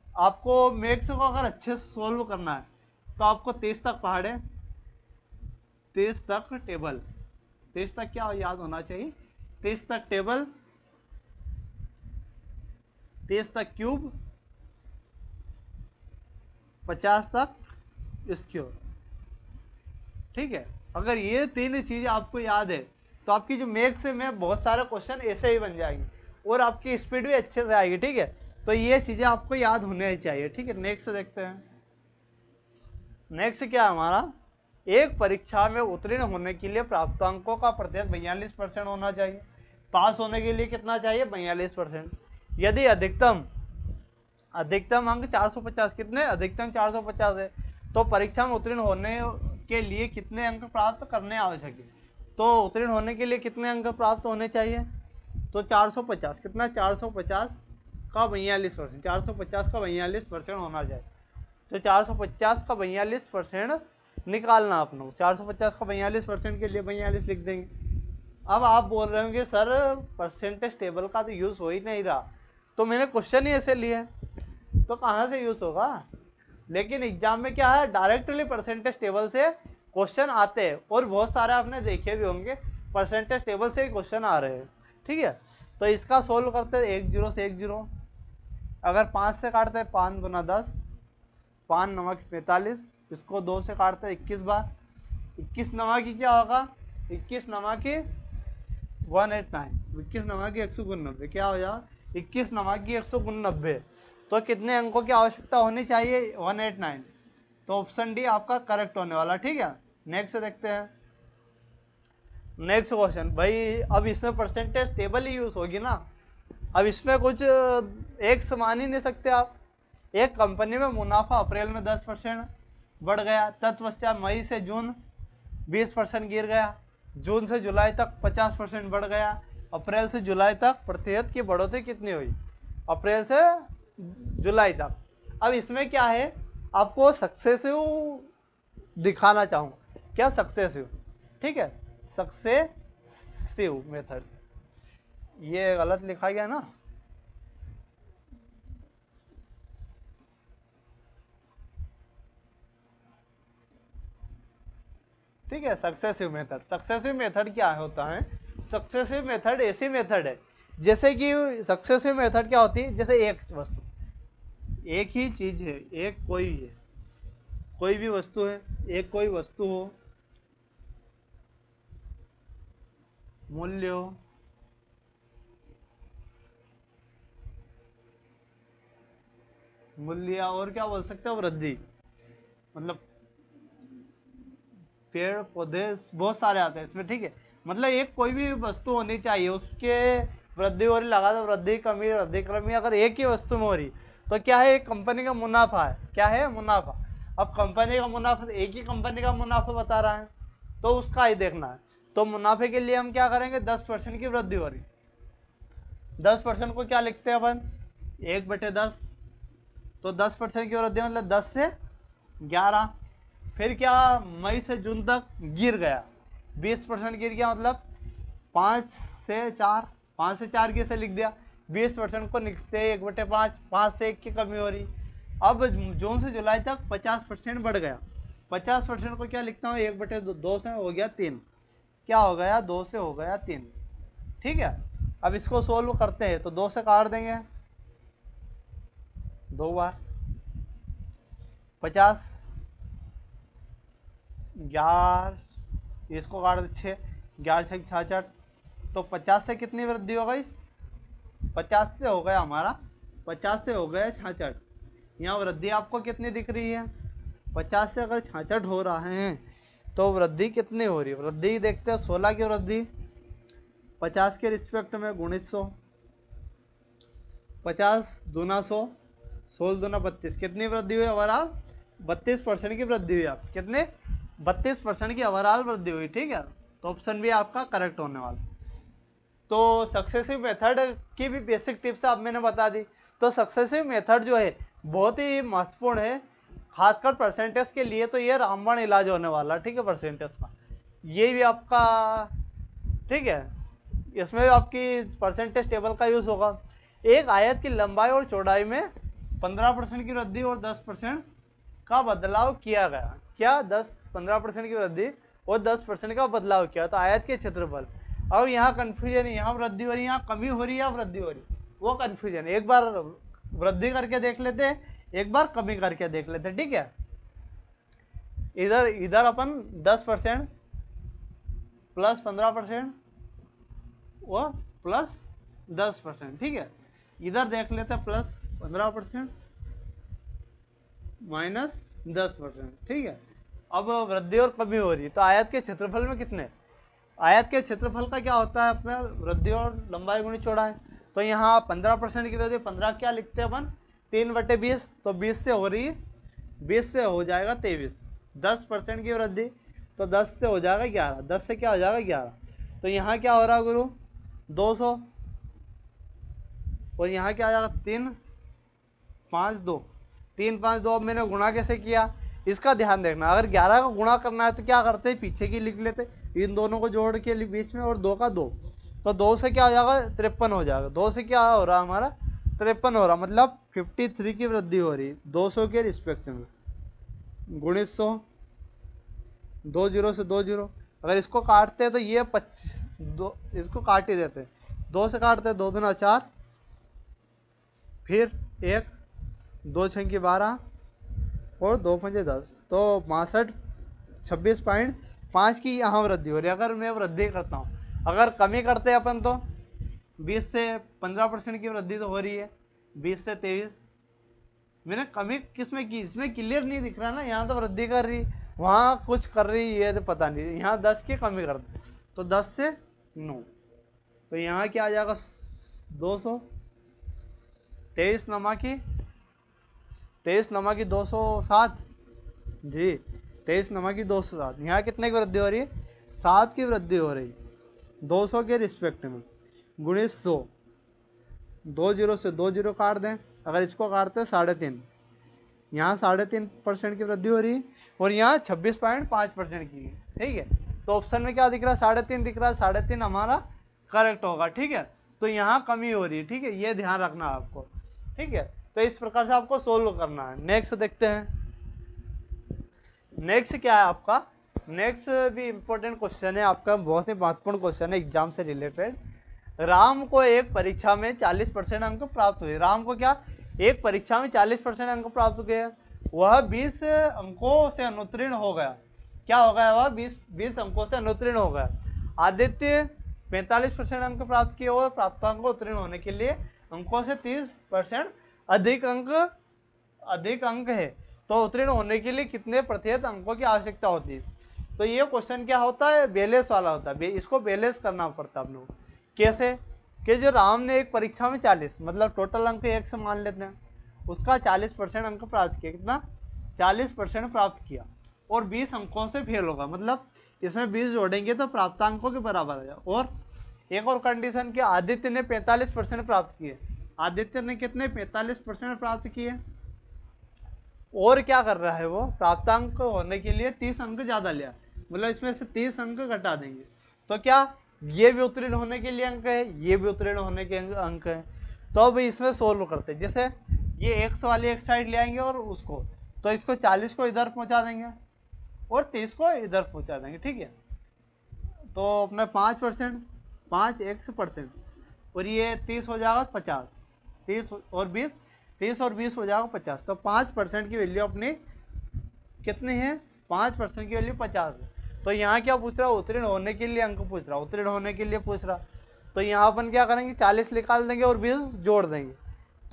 आपको मैथ्स को अगर अच्छे से सोल्व करना है तो आपको 23 तक पहाड़े, 23 तक टेबल, 23 तक क्या याद होना चाहिए? 23 तक टेबल, 23 तक क्यूब, 50 तक स्क्वायर। ठीक है, अगर ये 3 चीजें आपको याद है तो आपकी जो मैथ्स में बहुत सारे क्वेश्चन ऐसे ही बन जाएंगे और आपकी स्पीड भी अच्छे से आएगी। ठीक है, तो ये चीजें आपको याद होने चाहिए। ठीक है, नेक्स्ट देखते हैं। नेक्स्ट क्या हमारा, एक परीक्षा में उत्तीर्ण होने के लिए प्राप्तांकों का प्रतिशत 42% होना चाहिए। पास होने के लिए कितना चाहिए? 42%। यदि अधिकतम अंक 450, कितने? अधिकतम 450 है, तो परीक्षा में उत्तीर्ण होने के लिए कितने अंक प्राप्त करने आवश्यक है? तो उत्तीर्ण होने के लिए कितने अंक प्राप्त होने चाहिए? तो 450। कितना? 450 का 42%, 450 का 42% होना चाहिए। तो 450 का 42% निकालना अपना। 450 का 42% के लिए 42 लिख देंगे। अब आप बोल रहे होंगे सर परसेंटेज टेबल का तो यूज़ हो ही नहीं रहा, तो मैंने क्वेश्चन ही ऐसे लिया है तो कहाँ से यूज़ होगा? लेकिन एग्जाम में क्या है, डायरेक्टली परसेंटेज टेबल से क्वेश्चन आते हैं और बहुत सारे आपने देखे भी होंगे परसेंटेज टेबल से ही क्वेश्चन आ रहे हैं। ठीक है, तो इसका सोल्व करते हैं 1 0 से 1 0। अगर 5 से काटते हैं 5 गुना 10, 5 नमक 45, इसको 2 से काटते हैं 21 बार। 21 नमा की क्या होगा? 21 नमा की 189, 21 नमा की 189, क्या हो जाएगा? 21 नमा की 189। तो कितने अंकों की आवश्यकता होनी चाहिए? 189। तो ऑप्शन डी आपका करेक्ट होने वाला। ठीक है, नेक्स्ट देखते हैं। नेक्स्ट क्वेश्चन भाई, अब इसमें परसेंटेज टेबल ही यूज होगी ना, अब इसमें कुछ एक समान ही नहीं सकते आप। एक कंपनी में मुनाफा अप्रैल में 10% बढ़ गया, तत्पश्चात मई से जून 20% गिर गया, जून से जुलाई तक 50% बढ़ गया, अप्रैल से जुलाई तक प्रतिशत की बढ़ोतरी कितनी हुई? अप्रैल से जुलाई तक। अब इसमें क्या है, आपको सक्सेसिव दिखाना चाहूँगा, क्या सक्सेसिव, ठीक है, सक्सेसिव मेथड, ये गलत लिखा गया ना, ठीक है, सक्सेसिव मेथड। सक्सेसिव मेथड क्या होता है? सक्सेसिव मेथड ऐसी मेथड है, जैसे कि सक्सेसिव मेथड क्या होती है, जैसे एक वस्तु, एक ही चीज है, एक कोई है, कोई भी वस्तु है, एक कोई वस्तु हो, मूल्य हो, मूल्य, और क्या बोल सकते हो, वृद्धि, मतलब पेड़ पौधे बहुत सारे आते हैं इसमें, ठीक है, मतलब एक कोई भी वस्तु होनी चाहिए, उसके वृद्धि हो रही, लगा दो वृद्धि कमी, वृद्धि कमी, अगर एक ही वस्तु में हो रही तो क्या है, एक कंपनी का मुनाफा है, क्या है, मुनाफा। अब कंपनी का मुनाफा, एक ही कंपनी का मुनाफा बता रहा है, तो उसका ही देखना है। तो मुनाफे के लिए हम क्या करेंगे, 10% की वृद्धि हो रही, 10% को क्या लिखते हैं अपन, 1/10, तो 10% की वृद्धि मतलब 10 से 11, फिर क्या, मई से जून तक गिर गया, 20% गिर गया, मतलब 5 से 4, 5 से 4 कैसे लिख दिया, 20% को लिखते हैं 1/5, 5 से 1 की कमी हो रही। अब जून से जुलाई तक 50% बढ़ गया, 50% को क्या लिखता हूँ, 1/2 से हो गया 3, क्या हो गया, 2 से हो गया 3, ठीक है। अब इसको सोल्व करते हैं, तो 2 से काट देंगे 2 बार, 50, 11, इसको काट दे 6, 11 6 66, तो 50 से कितनी वृद्धि हो गई, 50 से हो गया हमारा, 50 से हो गया 66, यहाँ वृद्धि आपको कितनी दिख रही है, 50 से अगर 66 हो रहा है तो वृद्धि कितनी हो रही है, वृद्धि देखते हैं, 16 की वृद्धि 50 के रिस्पेक्ट में गुणित 100, 50 दूना 100, 16 दूना 32, कितनी वृद्धि हुई ओवरऑल, 32% की वृद्धि हुई, आप कितने, 32% की ओवरऑल वृद्धि हुई, ठीक है, तो ऑप्शन भी आपका करेक्ट होने वाला। तो सक्सेसिव मेथड की भी बेसिक टिप्स आप मैंने बता दी। तो सक्सेसिव मेथड जो है बहुत ही महत्वपूर्ण है, खासकर परसेंटेज के लिए तो ये रामबाण इलाज होने वाला, ठीक है, परसेंटेज का ये भी आपका, ठीक है, इसमें भी आपकी परसेंटेज टेबल का यूज होगा। एक आयत की लंबाई और चौड़ाई में 15% की वृद्धि और 10% का बदलाव किया गया, क्या 15% की वृद्धि और 10% का बदलाव किया, तो आयत के क्षेत्रफल। अब यहाँ कंफ्यूजन है, यहाँ वृद्धि हो रही है, यहाँ कमी हो रही है या वृद्धि हो रही है, वो कंफ्यूजन है, एक बार वृद्धि करके देख लेते, एक बार कमी करके देख लेते, ठीक है। इधर इधर अपन 10% प्लस 15% और प्लस 10%, ठीक है, इधर देख लेते हैं प्लस 15% माइनस 10%, ठीक है। अब वृद्धि और कमी हो रही है, तो आयत के क्षेत्रफल में कितने, आयत के क्षेत्रफल का क्या होता है अपने, वृद्धि और लंबाई गुणी चौड़ाई, तो यहाँ 15% की वृद्धि, 15 क्या लिखते हैं अपन, 3/20, तो 20 से हो रही है, 20 से हो जाएगा 23, 10% की वृद्धि, तो 10 से हो जाएगा 11, 10 से क्या हो जाएगा 11, तो यहाँ क्या हो रहा है गुरु, 200, और यहाँ क्या आ जाएगा 3 5 2, 3 5 2, अब मैंने गुणा कैसे किया, इसका ध्यान देखना, अगर 11 का गुणा करना है तो क्या करते हैं, पीछे की लिख लेते, इन दोनों को जोड़ के बीच में, और 2 का 2, तो 2 से क्या हो जाएगा 53 हो जाएगा, 2 से क्या हो रहा है हमारा 53 हो रहा, मतलब 53 की वृद्धि हो रही 200 के रिस्पेक्ट में, गुणित 100, 2 जीरो से 2 जीरो, अगर इसको काटते हैं तो ये 2 इसको काट ही देते हैं, 2 से काटते हैं 2 दूना 4, फिर 1 2 6 की 12 और 2 5 10, तो 62 26.5 की यहाँ वृद्धि हो रही है। अगर मैं वृद्धि करता हूँ, अगर कमी करते हैं अपन तो 20 से 15% की वृद्धि तो हो रही है, 20 से 23, मैंने कमी किस में की, इसमें क्लियर नहीं दिख रहा ना, यहाँ तो वृद्धि कर रही, वहाँ कुछ कर रही है तो पता नहीं, यहाँ 10 की कमी कर दे, तो 10 से 9, तो यहाँ क्या आ जाएगा 200, 23 नमा की 207 जी, 23 नमा की 207, यहाँ कितने की वृद्धि हो रही है, 7 की वृद्धि हो रही, 200 के रिस्पेक्ट में, गुणित 100, 2 जीरो से 2 जीरो काट दें, अगर इसको काटते हैं 3.5, यहाँ 3.5% की वृद्धि हो रही है और यहाँ 26.5% की है, ठीक है। तो ऑप्शन में क्या दिख रहा है, 3.5 दिख रहा है, 3.5 हमारा करेक्ट होगा, ठीक है। तो यहाँ कमी हो रही है, ठीक है, ये ध्यान रखना आपको, ठीक है। तो इस प्रकार से आपको सोल्व करना है। नेक्स्ट देखते हैं, नेक्स्ट क्या है आपका, नेक्स्ट भी इंपॉर्टेंट क्वेश्चन है आपका, बहुत ही महत्वपूर्ण क्वेश्चन है एग्जाम से रिलेटेड। राम को एक परीक्षा में 40% अंक प्राप्त हुए। राम को क्या, एक परीक्षा में 40% अंक प्राप्त हुए, वह 20 अंकों से अनुत्तीर्ण हो गया। क्या हो गया, वह 20 अंकों से अनुत्तीर्ण हो गया। आदित्य 45% अंक प्राप्त किए और प्राप्तांक को उत्तीर्ण होने के लिए अंकों से 30% अधिक अंक है, तो उत्तीर्ण होने के लिए कितने प्रतिशत अंकों की आवश्यकता होती है। तो ये क्वेश्चन क्या होता है, बैलेंस वाला होता है, इसको बैलेंस करना पड़ता है आप लोग। कैसे कि जो राम ने एक परीक्षा में 40 मतलब टोटल अंक 1 से मान लेते हैं, उसका 40% अंक प्राप्त किया, कितना 40% प्राप्त किया और 20 अंकों से फेल होगा, मतलब इसमें 20 जोड़ेंगे तो प्राप्तांकों के बराबर आ जाए। और एक और कंडीशन कि आदित्य ने 45% प्राप्त किए, आदित्य ने कितने 45% प्राप्त किए और क्या कर रहा है, वो प्राप्तांक होने के लिए 30 अंक ज्यादा लिया, मतलब इसमें से 30 अंक घटा देंगे तो क्या ये भी उत्तीर्ण होने के लिए अंक है, ये भी उत्तीर्ण होने के अंक है। तो अब इसमें सोल्व करते हैं, जैसे ये एक्स वाली एक साइड ले आएंगे और उसको, तो इसको 40 को इधर पहुंचा देंगे और 30 को इधर पहुंचा देंगे, ठीक है। तो अपने 5% 5x% और ये 30 हो जाएगा 50, 30 और 20 हो जाएगा 50। तो 5% की वैल्यू अपनी कितनी है, 5% की वैल्यू 50 है। तो यहाँ क्या पूछ रहा है, उत्तीर्ण होने के लिए अंक पूछ रहा, उत्तीर्ण होने के लिए पूछ रहा। तो यहाँ अपन क्या करेंगे, 40 निकाल देंगे और 20 जोड़ देंगे।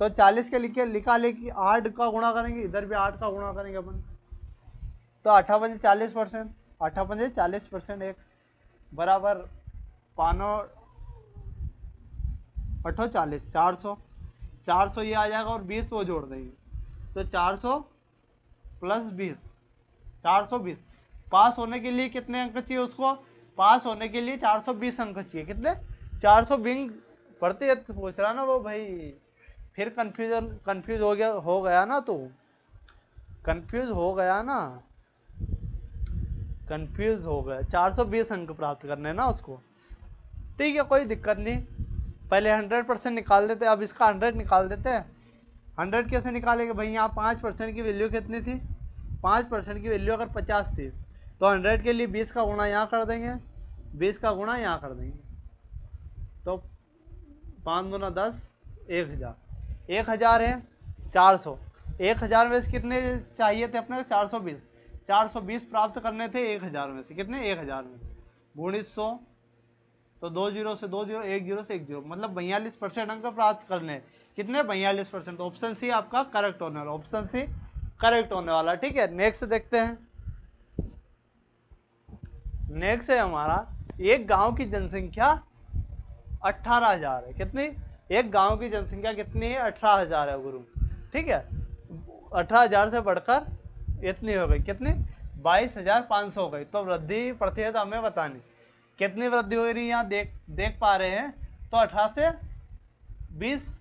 तो 40 के लिखे निकाले कि 8 का गुणा करेंगे, इधर भी 8 का गुणा करेंगे अपन। तो 8 पंजे 40%, 8 पंजे 40% एक्स बराबर 5 8 40 400 ये आ जाएगा और 20 वो जोड़ देंगे तो 400 प्लस 20 420। पास होने के लिए कितने अंक चाहिए उसको, पास होने के लिए 420 अंक चाहिए, कितने 420 पढ़ते पूछ रहा ना वो भाई, फिर कंफ्यूज हो गया ना, तो कंफ्यूज हो गया ना, कंफ्यूज हो गया। 420 अंक प्राप्त करने ना उसको, ठीक है, कोई दिक्कत नहीं। पहले 100% निकाल देते, अब इसका 100 निकाल देते हैं। 100 कैसे निकालेंगे भाई, यहाँ 5% की वैल्यू कितनी थी, 5% की वैल्यू अगर 50 थी तो 100 के लिए 20 का गुणा यहाँ कर देंगे, 20 का गुणा यहाँ कर देंगे, तो 5 दूना 10, 1000, 1000 है 400, 1000 में से कितने चाहिए थे अपने को, 420, 420 प्राप्त करने थे 1000 में से, कितने 1000 में गुणित 100, तो 2 जीरो से 2 जीरो, 1 जीरो से 1 जीरो, मतलब 42% अंक प्राप्त करने, कितने 42%। तो ऑप्शन सी आपका करेक्ट होने वाला, ऑप्शन सी करेक्ट होने वाला, ठीक है। नेक्स्ट देखते हैं, नेक्स्ट है हमारा, एक गांव की जनसंख्या 18,000 है, कितनी, एक गांव की जनसंख्या कितनी है 18,000 है गुरु, ठीक है। 18,000 से बढ़कर इतनी हो गई, कितनी 22,500 हो गई। तो वृद्धि प्रतिशत हमें बतानी, कितनी वृद्धि हो रही है यहाँ देख पा रहे हैं, तो 18 से 20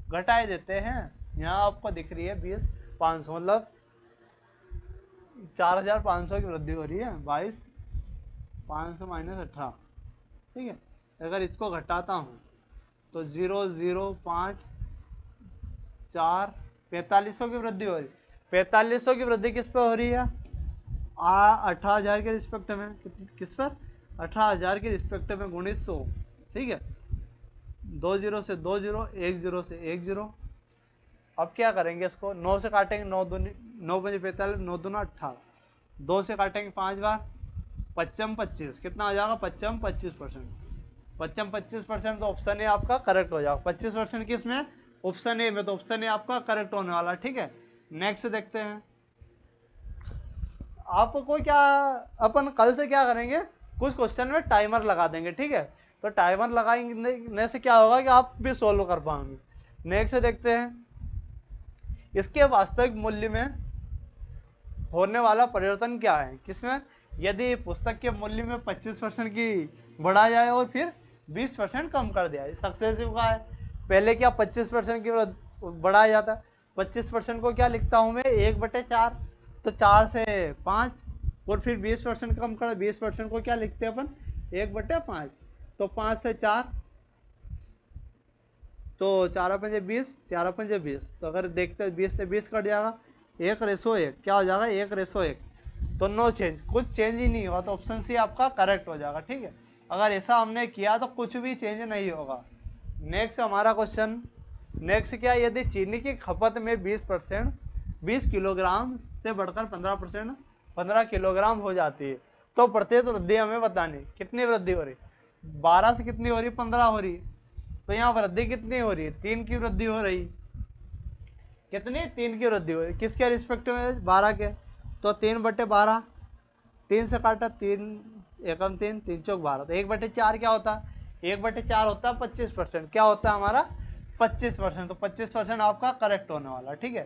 घटाए देते हैं, यहाँ आपको दिख रही है 20,500, मतलब 4,500 की वृद्धि हो रही है, 22,500 माइनस 18, ठीक है। अगर इसको घटाता हूँ तो 0 0 5 4 4500 की वृद्धि हो रही है। 4500 की वृद्धि किस पे हो रही है, 18,000 के रिस्पेक्ट में, किस पर 18,000 के रिस्पेक्ट में गुणित 100, ठीक है। 2 जीरो से 2 जीरो, 1 जीरो से 1 जीरो। अब क्या करेंगे, इसको 9 से काटेंगे, 9 पंजे 45, 9 दूना 18, 2 से काटेंगे 5 बार, 55 25, कितना आ जाएगा 55 25%, 55 25%। तो ऑप्शन ए आपका करेक्ट हो जाएगा, 25% किस में, ऑप्शन ए में, तो ऑप्शन ए आपका करेक्ट होने वाला, ठीक है। नेक्स्ट देखते हैं, आपको क्या, अपन कल से क्या करेंगे, कुछ क्वेश्चन में टाइमर लगा देंगे, ठीक है। तो टाइमर लगाने से क्या होगा कि आप भी सोल्व कर पाएंगे। नेक्स्ट देखते हैं, इसके वास्तविक मूल्य में होने वाला परिवर्तन क्या है, किसमें, यदि पुस्तक के मूल्य में 25% की बढ़ा जाए और फिर 20% कम कर दिया जाए। सक्सेसिव का है, पहले क्या 25% की बढ़ाया जाता है, 25% को क्या लिखता हूँ मैं 1/4, तो 4 से 5, और फिर 20% कम कर 20% को क्या लिखते हैं अपन 1/5, तो 5 से 4, तो 4×5 = 20, 4×5 = 20, तो अगर देखते हैं 20 से 20 कट जाएगा 1:1, क्या हो जाएगा 1:1, तो नो चेंज, कुछ चेंज ही नहीं होगा, तो ऑप्शन सी आपका करेक्ट हो जाएगा। ठीक है, अगर ऐसा हमने किया तो कुछ भी चेंज नहीं होगा। नेक्स्ट हमारा क्वेश्चन, नेक्स्ट क्या, यदि चीनी की खपत में 20% 20 किलोग्राम से बढ़कर 15% 15 किलोग्राम हो जाती है, तो प्रत्येक वृद्धि हमें बतानी, कितनी वृद्धि हो रही, 12 से कितनी हो रही, 15 हो रही, तो यहाँ वृद्धि कितनी हो रही है, 3 की वृद्धि हो रही, कितनी 3 की वृद्धि हो रही, किसके रिस्पेक्ट में 12 के, तो 3/12, 3 से काटा 3 एकम 3, 3 चौक 12, तो 1/4 क्या होता है, 1/4 होता है 25%, क्या होता है हमारा 25%, तो 25% आपका करेक्ट होने वाला। ठीक है,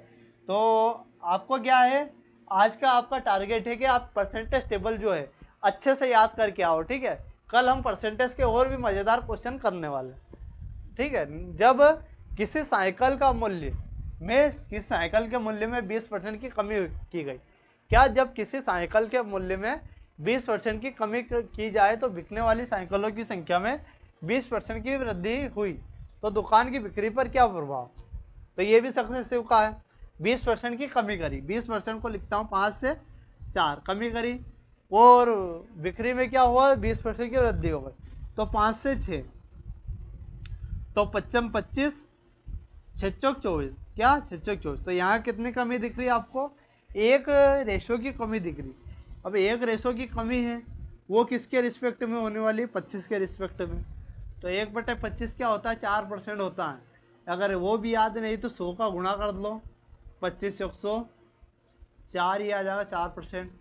तो आपको क्या है, आज का आपका टारगेट है कि आप परसेंटेज टेबल जो है अच्छे से याद करके आओ। ठीक है, कल हम परसेंटेज के और भी मज़ेदार क्वेश्चन करने वाले हैं। ठीक है, जब किसी साइकिल का मूल्य में, किसी साइकिल के मूल्य में 20% की कमी की गई, क्या जब किसी साइकिल के मूल्य में 20% की कमी की जाए तो बिकने वाली साइकिलों की संख्या में 20% की वृद्धि हुई, तो दुकान की बिक्री पर क्या प्रभाव, तो ये भी सक्सेसिव का है। 20% की कमी करी, 20% को लिखता हूँ 5 से 4 कमी करी, और बिक्री में क्या हुआ 20% की वृद्धि हो गई, तो 5 से 6, तो 55 25, 6 चौक 24, क्या 6 चौक 24, तो यहाँ कितनी कमी दिख रही है आपको, 1 की कमी दिख रही। अब 1 की कमी है, वो किसके रिस्पेक्ट में होने वाली, 25 के रिस्पेक्ट में, तो 1/25 क्या होता है 4% होता है। अगर वो भी याद नहीं तो 100 का गुणा कर लो, 25 चौक 100, 4 ही आ जाएगा 4%,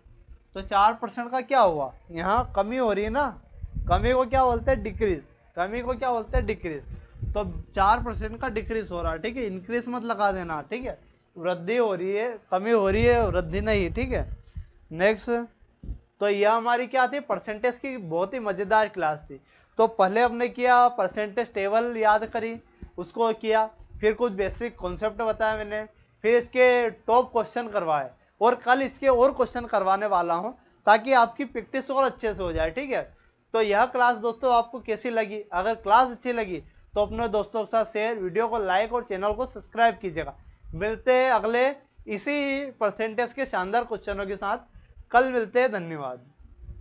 तो 4% का क्या हुआ, यहाँ कमी हो रही है ना, कमी को क्या बोलते हैं डिक्रीज, कमी को क्या बोलते हैं डिक्रीज, तो 4% का डिक्रीज हो रहा है। ठीक है, इंक्रीज मत लगा देना। ठीक है, वृद्धि हो रही है, कमी हो रही है, वृद्धि नहीं। ठीक है, नेक्स्ट, तो यह हमारी क्या थी, परसेंटेज की बहुत ही मज़ेदार क्लास थी। तो पहले हमने किया परसेंटेज टेबल याद करी, उसको किया, फिर कुछ बेसिक कॉन्सेप्ट बताया मैंने, फिर इसके टॉप क्वेश्चन करवाए, और कल इसके और क्वेश्चन करवाने वाला हूँ ताकि आपकी प्रैक्टिस और अच्छे से हो जाए। ठीक है, तो यह क्लास दोस्तों आपको कैसी लगी, अगर क्लास अच्छी लगी तो अपने दोस्तों के साथ शेयर, वीडियो को लाइक और चैनल को सब्सक्राइब कीजिएगा। मिलते हैं अगले इसी परसेंटेज के शानदार क्वेश्चनों के साथ, कल मिलते हैं, धन्यवाद।